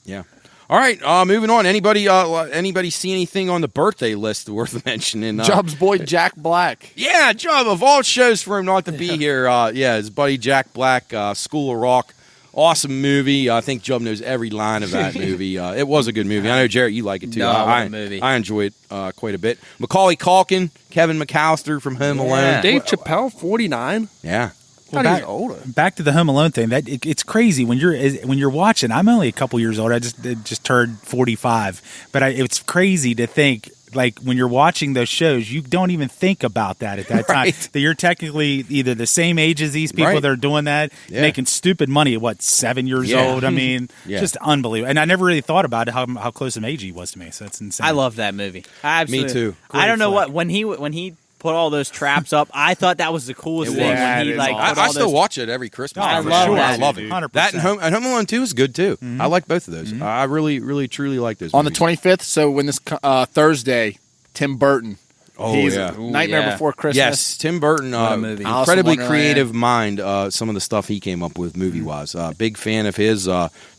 Yeah. All right. Moving on. Anybody see anything on the birthday list worth mentioning? Job's boy Jack Black. Yeah, Job. Of all shows for him not to be here, his buddy Jack Black, School of Rock. Awesome movie. I think Job knows every line of that movie. It was a good movie. I know, Jarrett, you like it too. No, what a movie. I enjoy it quite a bit. Macaulay Culkin, Kevin McAllister from Home Alone. Dave Chappelle, 49. Yeah. I thought he was older. Back to the Home Alone thing. It's crazy when you're watching. I'm only a couple years old. I just turned 45, but it's crazy to think like when you're watching those shows, you don't even think about that at that time. That you're technically either the same age as these people that are doing that, making stupid money at 7 years old. I mean, just unbelievable. And I never really thought about it, how close in age he was to me. So that's insane. I love that movie. Absolutely. Me too. I don't know flick. what when he put all those traps up. I thought that was the coolest thing. Yeah, When he it is like awesome. put I all still those, watch it every Christmas. I for love sure. that, I love dude. it. 100%. That and Home Alone 2 is good too. I like both of those. I really, really, truly like those. On the movies. 25th, so when this Thursday, Tim Burton. Oh, He's yeah. Nightmare yeah. Before Christmas. Yes, Tim Burton, What a movie. Alice incredibly in Wonderland. creative mind. Some of the stuff he came up with movie-wise. Big fan of his.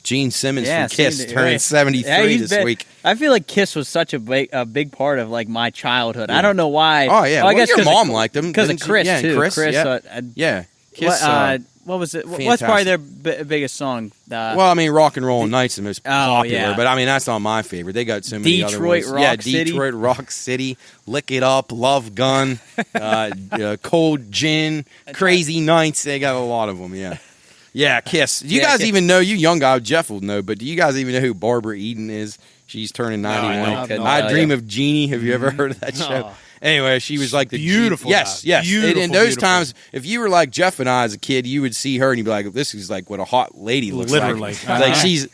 Gene Simmons Yeah, from Kiss same to- turning yeah. 73 he's this been- week. I feel like Kiss was such a big part of like my childhood. I don't know why. Oh yeah, Well, I well, guess your 'cause mom of, liked him because of didn't she? Chris Yeah, too. Chris, yeah. Yeah. Kiss. What was it? What's probably their biggest song? Well, I mean, Rock and Roll Night's the most popular, yeah. but I mean that's not my favorite. They got so many other Detroit ones. Rock yeah, City. Detroit Rock City, Lick It Up, Love Gun, Cold Gin, Crazy Nights. They got a lot of them. Yeah, yeah. Kiss. Do you guys Kiss. even know? You young guy, Jeff will know. But do you guys even know who Barbara Eden is? She's turning 91. couldn't I tell Dream you. of Jeannie. Have you ever heard of that show? Anyway, she was like the beautiful. Yes, yes. Beautiful, in those beautiful. times, if you were like Jeff and I as a kid, you would see her and you'd be like, "This is like what a hot lady looks Literally. like." Like she's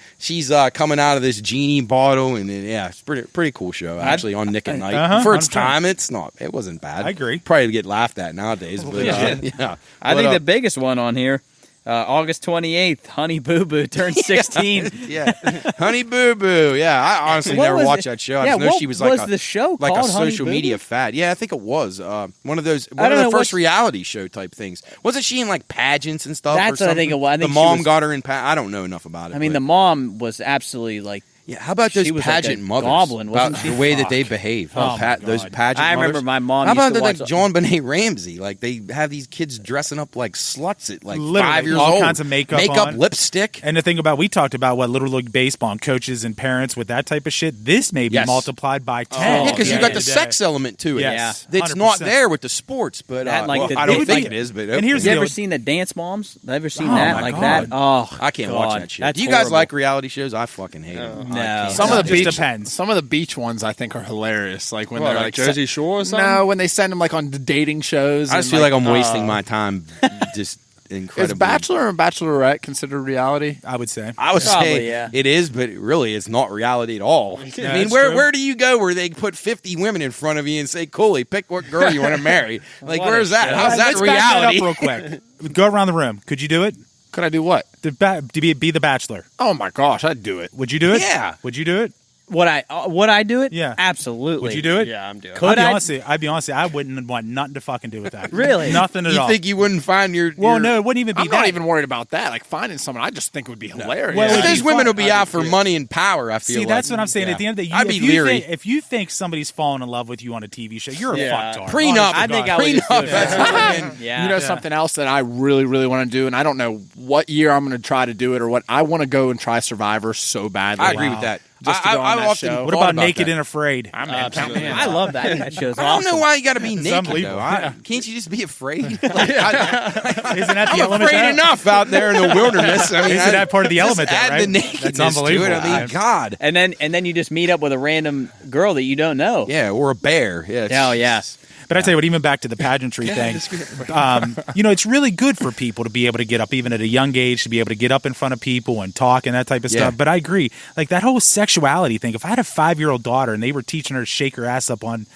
coming out of this genie bottle, and then, it's pretty cool show actually on Nick at Night. For its 100%. time, it wasn't bad. I agree. Probably get laughed at nowadays, but yeah. I think the biggest one on here, August 28th, Honey Boo Boo turned 16. Yeah, Honey Boo Boo. Yeah, I honestly What never was watched it? that show. I Yeah, just know what she was was like the show like a called, Honey social Boo media Boo? fad. Yeah, I think it was one of those. I One of don't the know first what's- reality show type things. Wasn't she in like pageants and stuff? That's or what I think something? it was. I think the she mom was- got her in. I don't know enough about it. I mean, but- the mom was absolutely like. Yeah, how about those She was like pageant a mothers? goblin, wasn't about she? the way that they behave. Oh, my Those God. pageant I mothers. remember my mom How used about to like watch- John Benet Ramsey? Like they have these kids dressing up like sluts at like Literally, 5 years all old. kinds of makeup on. lipstick. And the thing about, we talked about what Little League Baseball and coaches and parents with that type of shit. This may be Yes. multiplied by 10. Yeah, because you at got end the of day. sex element to it. Yes, That's not 100%. there with the sports, but That, like, the- I don't they- think like- it is. But and here's You the ever deal. seen the Dance Moms? Ever seen Oh, that my like God. that? Oh, I can't God. watch that shit. That's Do you guys horrible. like reality shows? I fucking hate them. No. I can't. Some of the Just beach depends. Some of the beach ones I think are hilarious. Like when What, they're like Jersey Shore or something? No, when they send them like on the dating shows. I just and, feel like I'm wasting my time. Just incredibly. Is Bachelor and Bachelorette considered reality? I would say. I would Probably, say yeah. it is, but really, it's not reality at all. I mean, that's where true. where do you go where they put 50 women in front of you and say, "Cooley, pick what girl you want to marry"? Like, What where's a that? show. How's that Let's back that reality? up real quick. Go around the room. Could you do it? Could I do what? To be the Bachelor. Oh my gosh, I'd do it. Would you do it? Yeah. Would you do it? Would I do it? Yeah. Absolutely. Would you do it? Yeah, I'm doing it. Could I? I'd be honest with you, I wouldn't want nothing to fucking do with that. Really? Nothing at You all. think you wouldn't find your? Well, no, it wouldn't even be I'm that. not even worried about that. Like finding someone, I just think it would be hilarious. Well, But it'd be those women fun. will be out for money and power. I feel. See, like. that's what I'm saying. Yeah. At the end of the day, I'd be leery. if you think somebody's falling in love with you on a TV show, you're a Yeah. fucktard. Prenup. Honest to I think God. I would just do Prenup. it. That's fucking- Yeah. You know something else that I really, really want to do, and I don't know what year I'm going to try to do it or what. I want to go and try Survivor so badly. I agree Wow. with that. Just to go on that often show. What thought about Naked that. and Afraid? I'm Absolutely. in. I love that. That show's I don't awesome. know why you got to be naked unbelievable. though. Can't you just be afraid? Isn't that the I'm element? afraid enough out there in the wilderness. I mean, Isn't that part of the element? Just Though, add right? the nakedness That's unbelievable. to it. I mean, man. God. And then you just meet up with a random girl that you don't know. Yeah, or a bear. Yeah. Oh yeah. But I tell you what, even back to the pageantry thing, it's really good for people to be able to get up, even at a young age, to be able to get up in front of people and talk and that type of Yeah. stuff. But I agree, like that whole sexuality thing. If I had a 5-year-old daughter and they were teaching her to shake her ass up on,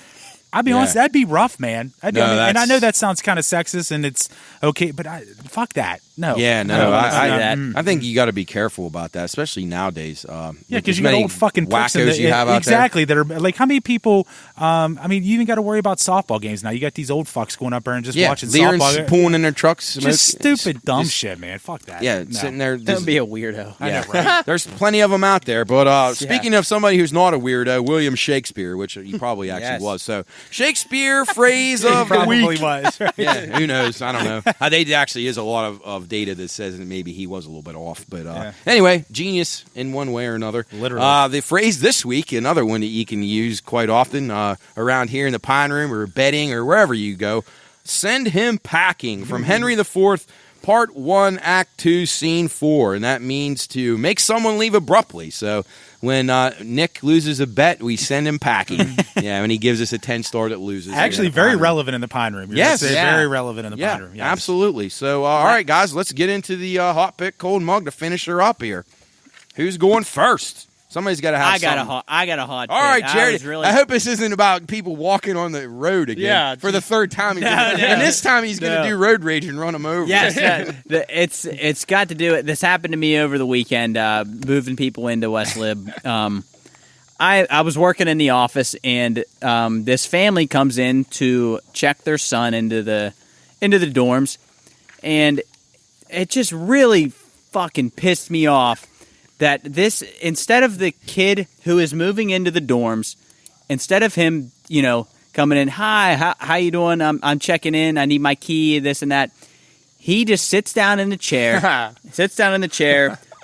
I'll be honest, that'd be rough, man. And I that's- know that sounds kind of sexist and it's okay, but fuck that. No. Yeah, I no, don't wanna see that. I think you got to be careful about that, especially nowadays. Yeah, with because as you got many old fucking pricks in wackos you have out exactly that are like how many people. I mean, you even got to worry about softball games now. You got these old fucks going up there and just there. Yeah, watching leering, softball. pulling in their trucks, Just smoking. stupid, dumb Just- shit, man. Fuck that. Yeah, No. sitting there. Don't be a weirdo. Yeah, there's plenty of them out there. But speaking of somebody who's not a weirdo, William Shakespeare, which he probably actually Yes. was. So Shakespeare phrase of the Probably week. was. Yeah, who knows? I don't know. There actually is a lot of data that says that maybe he was a little bit off. But anyway, genius in one way or another. Literally. The phrase this week, another one that you can use quite often around here in the Pine Room or bedding or wherever you go. Send him packing from Henry IV, Part 1, Act 2, Scene 4. And that means to make someone leave abruptly. So when Nick loses a bet, we send him packing. Yeah, when he gives us a 10-star that loses. Actually, in the very Pine Room. relevant in the Pine Room. You're Yes. gonna say Yeah. very relevant in the Yeah, Pine Room. Yes. absolutely. So, all right, guys, let's get into the hot pick cold mug to finish her up here. Who's going first? Somebody's got to have I got something. a hot. All right, pick. Jared. I was really- I hope this isn't about people walking on the road again Yeah, for the third time. No. And this time he's going to No. do road rage and run them over. Yes, it's got to do it. This happened to me over the weekend, moving people into West Lib. I was working in the office, and this family comes in to check their son into the dorms, and it just really fucking pissed me off that this, instead of the kid who is moving into the dorms, instead of him, coming in, hi, how you doing? I'm checking in. I need my key, this and that. He just sits down in the chair,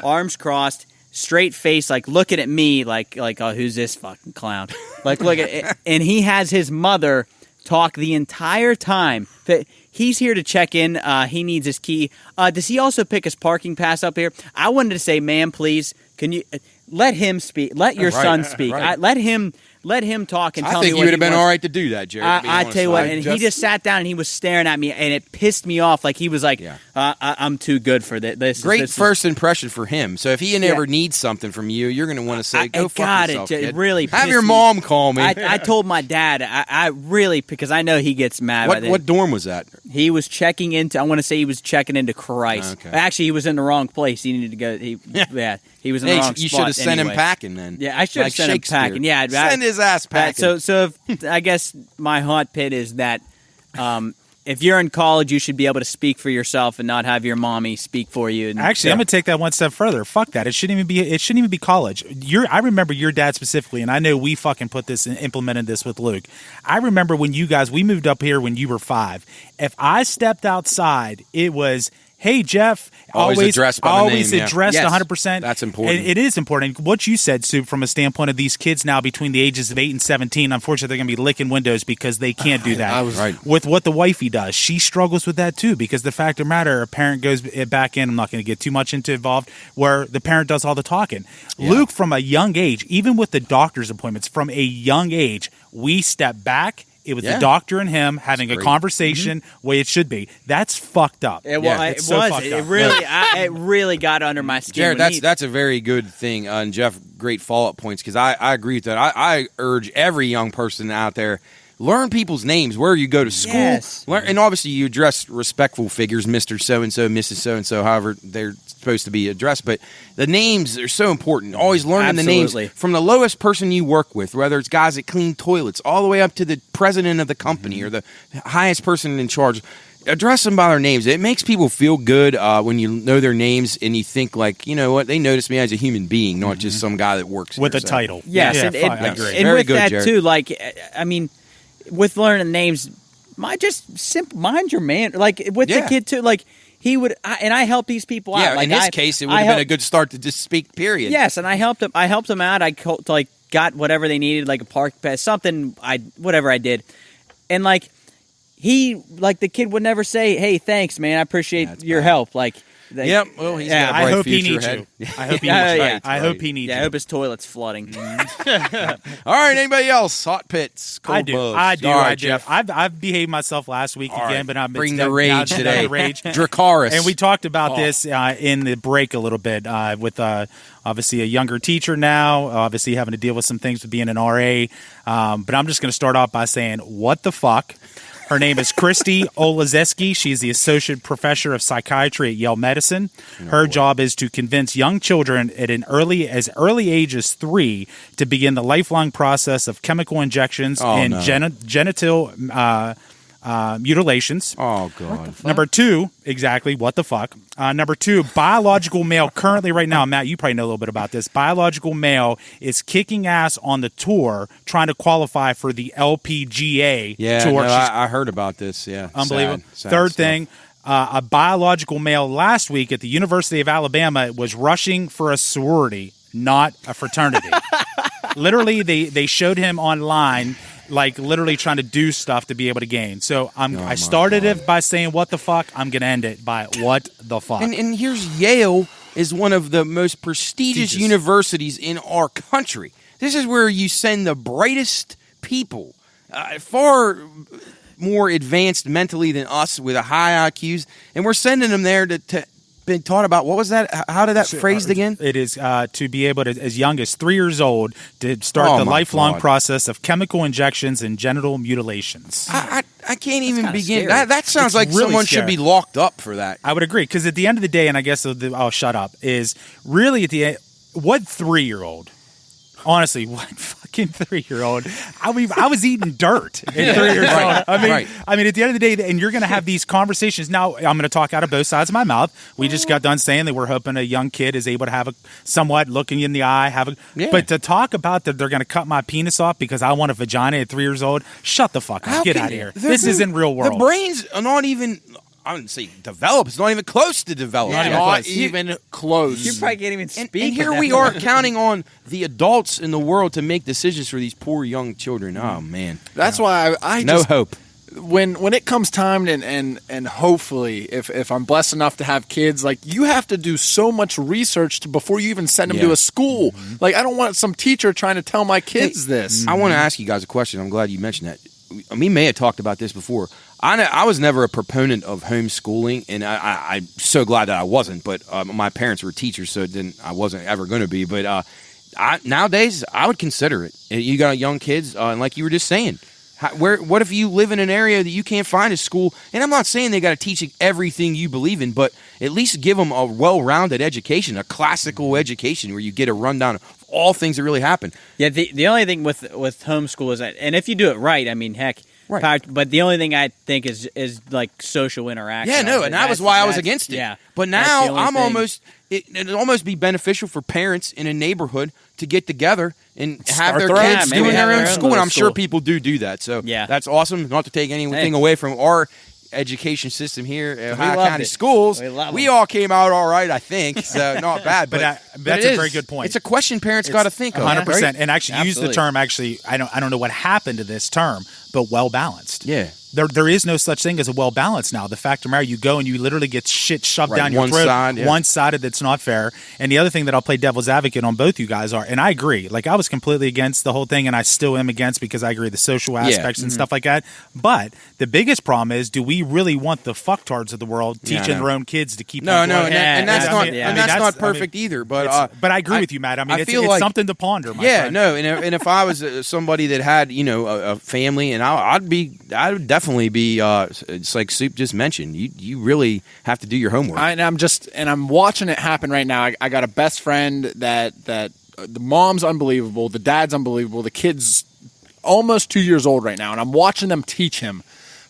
arms crossed, straight face, like looking at me, like, oh, who's this fucking clown? Like, look at it. And he has his mother talk the entire time that he's here to check in. He needs his key. Does he also pick his parking pass up here? I wanted to say, ma'am, please, can you let him speak? Let your son speak. right. Let him let him talk and tell I me think what you would have he been wants. all right to do that, Jared. to be I honest tell you with what, and he just sat down and he was staring at me, and it pissed me off. Like he was like, "I'm too good for this." Great first impression for him. So if he ever needs something from you, you're going to want to say, "Go fuck yourself, it kid." really Have pissed your me. mom call me. I told my dad. I really, because I know he gets mad. What dorm was that? He was checking into. I want to say he was checking into Christ. Okay. Actually, he was in the wrong place. He needed to go. He was in the wrong spot. You should have sent him anyway. packing then. Yeah, I should have Like sent him Shakespeare. packing. Yeah, Send his ass packing. So I guess my hot pit is that if you're in college, you should be able to speak for yourself and not have your mommy speak for you. And, Actually, I'm going to take that one step further. Fuck that. It shouldn't even be college. I remember your dad specifically, and I know we fucking put this and implemented this with Luke. I remember when we moved up here when you were 5. If I stepped outside, it was, "Hey, Jeff." Always addressed by the name, yeah. addressed Yes. 100%. That's important. And it is important. What you said, Sue, from a standpoint of these kids now between the ages of 8 and 17, unfortunately, they're going to be licking windows because they can't do that. Right. With what the wifey does, she struggles with that too, because the fact of the matter, a parent goes back in, I'm not going to get too much involved, where the parent does all the talking. Yeah. Luke, from a young age, even with the doctor's appointments, from a young age, we step back. It was the doctor and him having a conversation way it should be. That's fucked up. It really got under my skin. Jared, that's a very good thing. And Jeff, great follow-up points, because I agree with that. I urge every young person out there, learn people's names, where you go to school. Yes. And obviously you address respectful figures, Mr. So-and-so, Mrs. So-and-so, however they're supposed to be addressed. But the names are so important. Always learning the names from the lowest person you work with, whether it's guys that clean toilets, all the way up to the president of the company or the highest person in charge. Address them by their names. It makes people feel good when you know their names and you think, like, you know what, they notice me as a human being, not just some guy that works with here, a title. Yes, I agree. and Very with good, that Jared. too, like, I mean, with learning names, mind your man. Like with the kid too, like he would, and I help these people out. Yeah, like in his case, it would have been a good start to just speak. Period. Yes, and I helped him. I helped him out. I got whatever they needed, like a park pass, something. Whatever I did, and like the kid would never say, "Hey, thanks, man. I appreciate your help." Like. Well, he's got a I bright hope he future needs ahead. you. I hope he needs you. I hope he needs Yeah, you. I hope his toilet's flooding. All right, anybody else? Hot pits, cold I do. bugs. I do. All right, I do. Jeff. I've behaved myself last week again, right. but I'm Bring the rage today. Rage. Dracarys. And we talked about this in the break a little bit with obviously a younger teacher now, obviously having to deal with some things with being an RA. But I'm just going to start off by saying, what the fuck? Her name is Christy Olazeski. She's the associate professor of psychiatry at Yale Medicine. Her job is to convince young children at as early age as 3 to begin the lifelong process of chemical injections and genital mutilations. Oh, God. Number 2, exactly, what the fuck? Number 2, biological male currently right now, Matt, you probably know a little bit about this. Biological male is kicking ass on the tour trying to qualify for the LPGA tour. I heard about this, yeah. Unbelievable. Sad Third stuff. thing, a biological male last week at the University of Alabama was rushing for a sorority, not a fraternity. Literally, they showed him online, like literally trying to do stuff to be able to gain. So I started it by saying what the fuck. I'm going to end it by what the fuck. And here's Yale is one of the most prestigious universities in our country. This is where you send the brightest people, far more advanced mentally than us with a high IQs, and we're sending them there to been taught about. What was that? How did that phrased again? It is to be able to, as young as 3 years old, to start the lifelong process of chemical injections and genital mutilations. I can't even begin. scary. That sounds like really someone scary. should be locked up for that. I would agree, because at the end of the day, and I guess I'll shut up, is really at the end, what 3-year-old? Honestly, what fucking 3-year-old? I mean, I was eating dirt at 3 years old. I mean, at the end of the day, and you're going to have these conversations. Now, I'm going to talk out of both sides of my mouth. We just got done saying that we're hoping a young kid is able to have a somewhat looking in the eye, but to talk about that they're going to cut my penis off because I want a vagina at 3 years old. Shut the fuck up. Get out of here. This isn't real world. The brains are not even. I wouldn't say develop. It's not even close to develop. Not even close. You probably can't even speak. And here we are counting on the adults in the world to make decisions for these poor young children. Oh man, That's why I no just, hope. when it comes time and hopefully if I'm blessed enough to have kids, like you have to do so much research before you even send them to a school. Like I don't want some teacher trying to tell my kids this. I want to ask you guys a question. I'm glad you mentioned that. We may have talked about this before. I was never a proponent of homeschooling, and I'm so glad that I wasn't. But my parents were teachers, so I wasn't ever going to be. But nowadays, I would consider it. You got young kids, and like you were just saying, what if you live in an area that you can't find a school? And I'm not saying they got to teach everything you believe in, but at least give them a well-rounded education, a classical education where you get a rundown of all things that really happen. Yeah, the only thing with homeschool is that, and if you do it right, I mean, heck. Right. But the only thing I think is like social interaction. Yeah, no, and that was why I was against it. Yeah, but now it'd almost be beneficial for parents in a neighborhood to get together and have their kids doing their own school. And I'm sure people do that. So that's awesome. Not to take anything away from our education system here at Ohio County Schools. We all came out all right, I think. So not bad. But that's a very good point. It's a question parents got to think of. 100%. Right? And actually use the term. Actually, I don't know what happened to this term, but well balanced. Yeah. There is no such thing as a well balanced now. The fact of the matter, you go and you literally get shit shoved down your throat. One-sided that's not fair. And the other thing that I'll play devil's advocate on both you guys are, and I agree, like I was completely against the whole thing, and I still am against because I agree the social aspects and stuff like that. But the biggest problem is, do we really want the fucktards of the world teaching their own kids to keep and that's not perfect either. But I agree with you, Matt. I mean, it's something to ponder. My friend. And if I was somebody that had a family, and I would definitely be it's like Soup just mentioned, you really have to do your homework. I'm watching it happen right now. I got a best friend that the mom's unbelievable, the dad's unbelievable, the kid's almost 2 years old right now, and I'm watching them teach him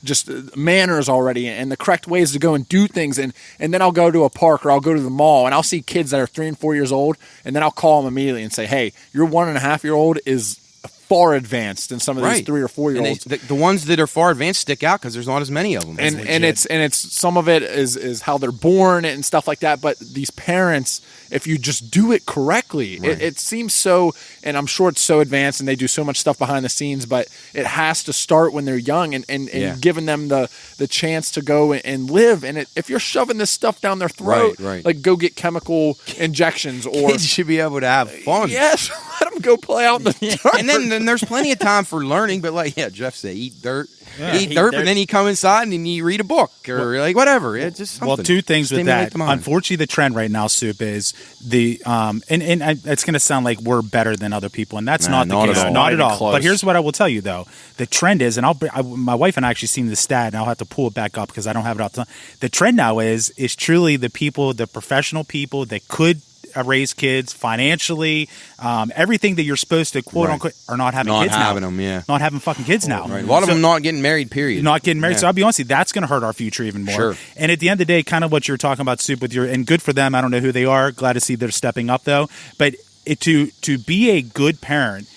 just manners already and the correct ways to go and do things, and then I'll go to a park or I'll go to the mall and I'll see kids that are 3 and 4 years old, and then I'll call them immediately and say, hey, your 1.5-year-old is far advanced than some of these 3 or 4 year olds. The ones that are far advanced stick out because there's not as many of them. And it's some of it is how they're born and stuff like that. But these parents, if you just do it correctly, it seems so. And I'm sure it's so advanced, and they do so much stuff behind the scenes. But it has to start when they're young, and giving them the chance to go and live. And if you're shoving this stuff down their throat, like go get chemical injections, or kids should be able to have fun. Yes, let them go play out in the dirt. And then there's plenty of time for learning. But like Jeff said, eat dirt. Eat dirt, but then you come inside and you read a book or like whatever. It's just something. Well, two things with that. Unfortunately, the trend right now, Soup, is the and it's going to sound like we're better than other people, and that's not the case. Not at all. But here's what I will tell you though: the trend is, and my wife and I actually seen the stat, and I'll have to pull it back up because I don't have it all the time. The trend now is truly the people, the professional people that could raise kids financially, everything that you're supposed to quote unquote are not having kids now. Not having fucking kids now. Right. A lot of them not getting married, period. Not getting married. So I'll be honest with you, that's going to hurt our future even more. Sure. And at the end of the day, kind of what you're talking about, Soup, with and good for them. I don't know who they are. Glad to see they're stepping up though. But to be a good parent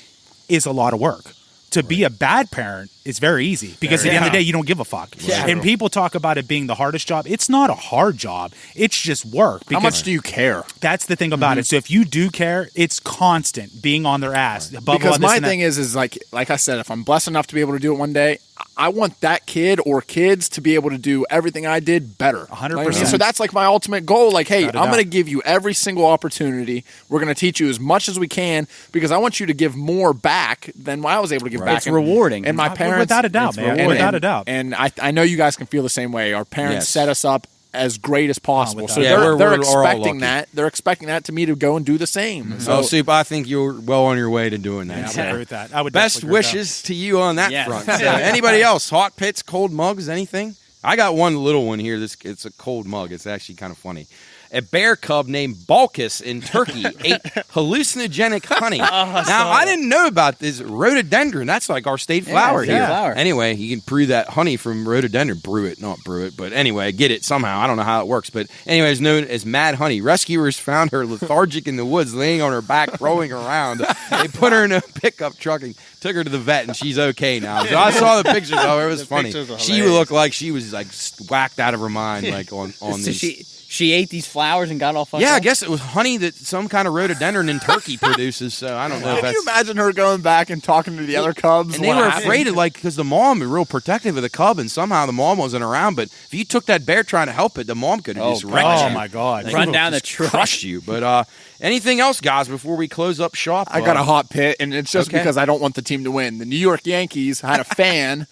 is a lot of work. To be a bad parent is very easy because at the end of the day, you don't give a fuck. Yeah. And people talk about it being the hardest job. It's not a hard job. It's just work. How much do you care? That's the thing about it. So if you do care, it's constant being on their ass. Because my thing is like I said, if I'm blessed enough to be able to do it one day, I want that kid or kids to be able to do everything I did better. 100%. So that's like my ultimate goal. Like, hey, I'm going to give you every single opportunity. We're going to teach you as much as we can because I want you to give more back than I was able to give back. It's rewarding. And my parents, without a doubt, man. Without a doubt. And I know you guys can feel the same way. Our parents set us up as great as possible. So they're expecting that. They're expecting that to me to go and do the same. Mm-hmm. So, Soup, I think you're well on your way to doing that. Yeah, I would agree with that. I would best wishes to you on that front. So, anybody else? Hot pits, cold mugs, anything? I got one little one here. It's a cold mug. It's actually kind of funny. A bear cub named Balkis in Turkey ate hallucinogenic honey. Now, I didn't know about this rhododendron. That's like our state flower here. Flower. Anyway, you can brew that honey from rhododendron. Not brew it. But anyway, get it somehow. I don't know how it works. But anyway, it's known as Mad Honey. Rescuers found her lethargic in the woods, laying on her back, rolling around. They put her in a pickup truck and took her to the vet, and she's okay now. So I saw the pictures of her. It was funny. She looked like she was like whacked out of her mind, like on these. She ate these flowers and got all fucked Yeah, up? I guess it was honey that some kind of rhododendron in Turkey produces. So I don't know if Can you that's. imagine her going back and talking to the other cubs? And they were afraid of, like, because the mom was real protective of the cub, and somehow the mom wasn't around. But if you took that bear trying to help it, the mom could have just wrecked you. Oh my God! Run Could've down the just truck. crushed you. But anything else, guys, before we close up shop? I got a hot pit, and it's just Okay. because I don't want the team to win. The New York Yankees had a fan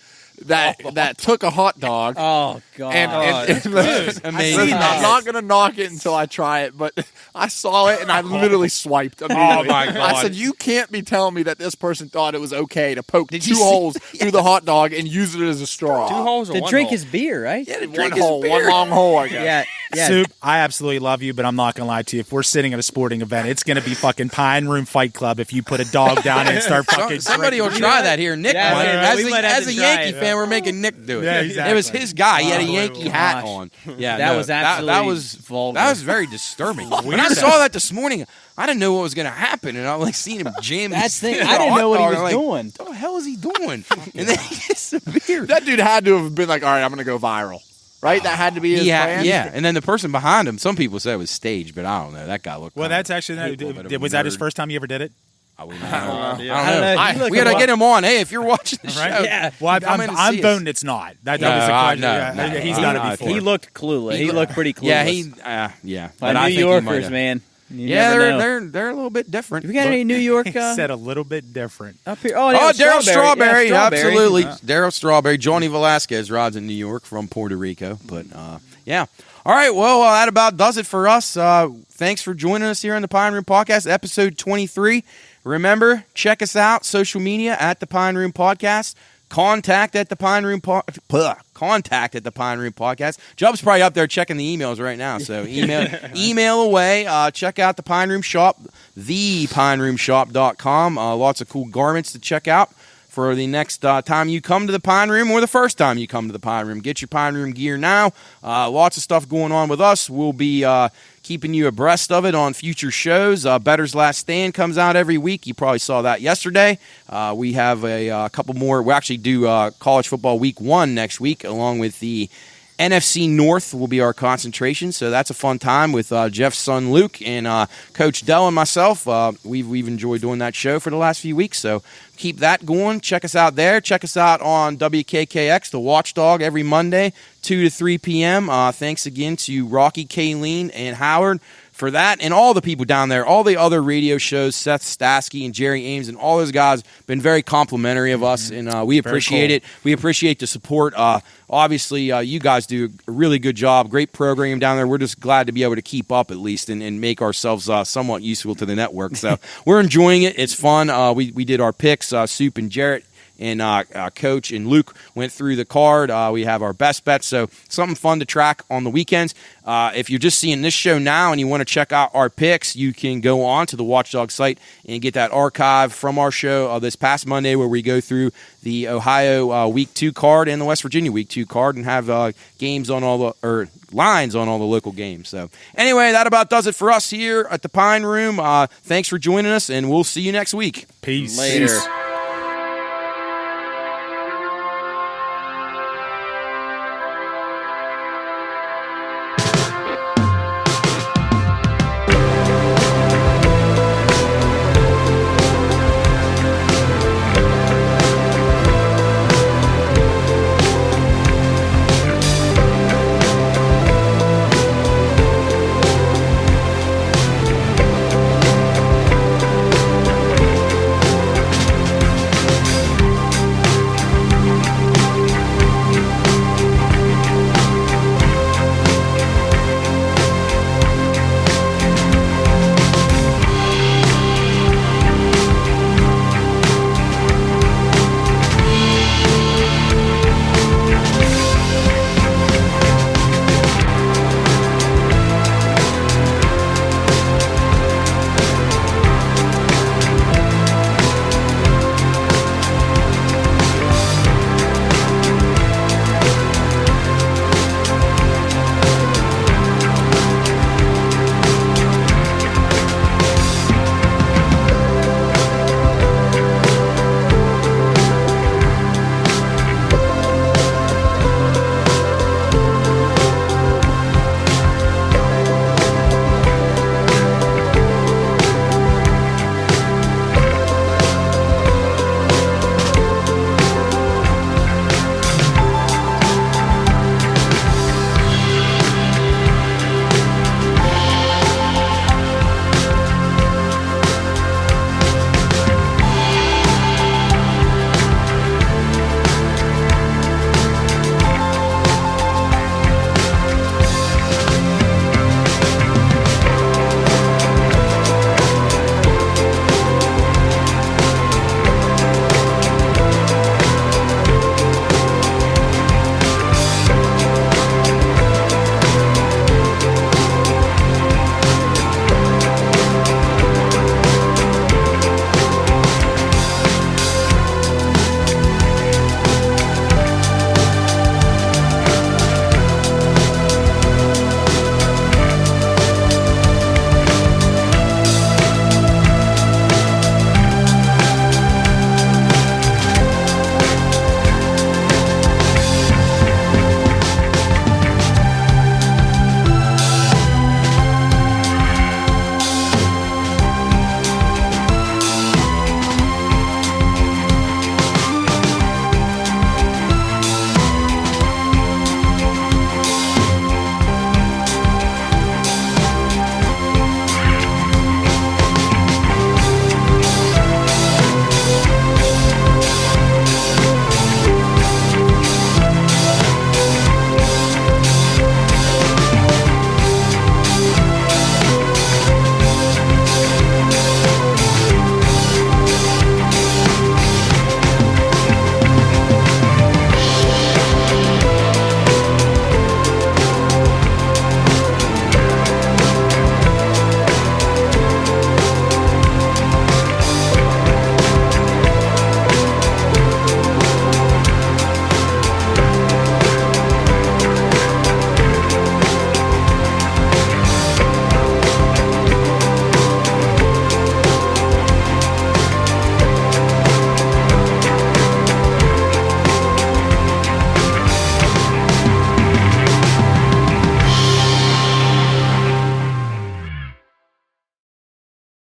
that took a hot dog. Oh, God. And listen, amazing. I'm not going to knock it until I try it, but I saw it and I literally swiped immediately. Oh, my God. I said, you can't be telling me that this person thought it was okay to poke Did two you see- holes through the hot dog and use it as a straw. 2 holes or to 1 drink hole? his beer, right? Yeah, to One drink his hole, beer. one long hole, I guess. Yeah. Yeah. Soup, I absolutely love you, but I'm not gonna lie to you. If we're sitting at a sporting event, it's gonna be fucking Pine Room Fight Club. If you put a dog down and start fucking Somebody will drinking. try that here. Nick Yeah, might. yeah, we As might have a to try Yankee it. fan, we're making Nick do it. Yeah, exactly. It was his guy. He had a Oh, Yankee hat gosh. on. Yeah, That no, was that absolutely was vulgar. That was very disturbing. When I saw that this morning, I didn't know what was going to happen, and I like seeing him jam. That's the his thing. I didn't hot know what he dog, was and I'm like, doing. What the hell is he doing? And then he gets the beer. That dude had to have been like, all right, I'm going to go viral. Right? That had to be his plan? Yeah, and then the person behind him, some people say it was staged, but I don't know. That guy looked. Well, kinda that's actually hateful, but a was that his nerd. first time you ever did it? I don't know. I don't I know. don't know. He We got to get him on. Hey, if you're watching the Right? show, Yeah. Well, come in and I'm see us. voting it's not. That No, was the question. no, Yeah, no. he's He- done I it before. He looked clueless. He looked pretty clueless. Yeah, yeah. By But I New think he might Yorkers, have- man. You Yeah, never know. they're a little bit different. We got any New York He said a little bit different. up here? Oh, yeah, Daryl Strawberry, Yeah, absolutely. Daryl Strawberry. Johnny Velasquez rides in New York from Puerto Rico. But, yeah. All right, well, that about does it for us. Thanks for joining us here on the Pine Room Podcast, episode 23. Remember, check us out, social media at the Pine Room Podcast. Contact at the Pine Room Podcast. Job's probably up there checking the emails right now, so email away. Check out the Pine Room Shop, thepineroomshop.com. Lots of cool garments to check out for the next time you come to the Pine Room or the first time you come to the Pine Room. Get your Pine Room gear now. Lots of stuff going on with us. We'll be keeping you abreast of it on future shows. Better's Last Stand comes out every week. You probably saw that yesterday. We have a couple more. We actually do college football week 1 next week, along with the NFC North will be our concentration. So that's a fun time with Jeff's son Luke and Coach Dell and myself. We've enjoyed doing that show for the last few weeks. So keep that going. Check us out there. Check us out on WKKX, the Watchdog, every Monday, 2 to 3 p.m. Thanks again to Rocky, Kayleen, and Howard for that, and all the people down there, all the other radio shows, Seth Stasky and Jerry Ames, and all those guys been very complimentary of us, and we appreciate it. We appreciate the support. Obviously, you guys do a really good job, great program down there. We're just glad to be able to keep up at least and make ourselves somewhat useful to the network. So we're enjoying it. It's fun. We did our picks, Soup and Jarrett. And Coach and Luke went through the card. We have our best bets, so something fun to track on the weekends. If you're just seeing this show now and you want to check out our picks, you can go on to the Watchdog site and get that archive from our show this past Monday where we go through the Ohio Week 2 card and the West Virginia Week 2 card and have games on all the lines on all the local games. So anyway, that about does it for us here at the Pine Room. Thanks for joining us, and we'll see you next week. Peace. Later.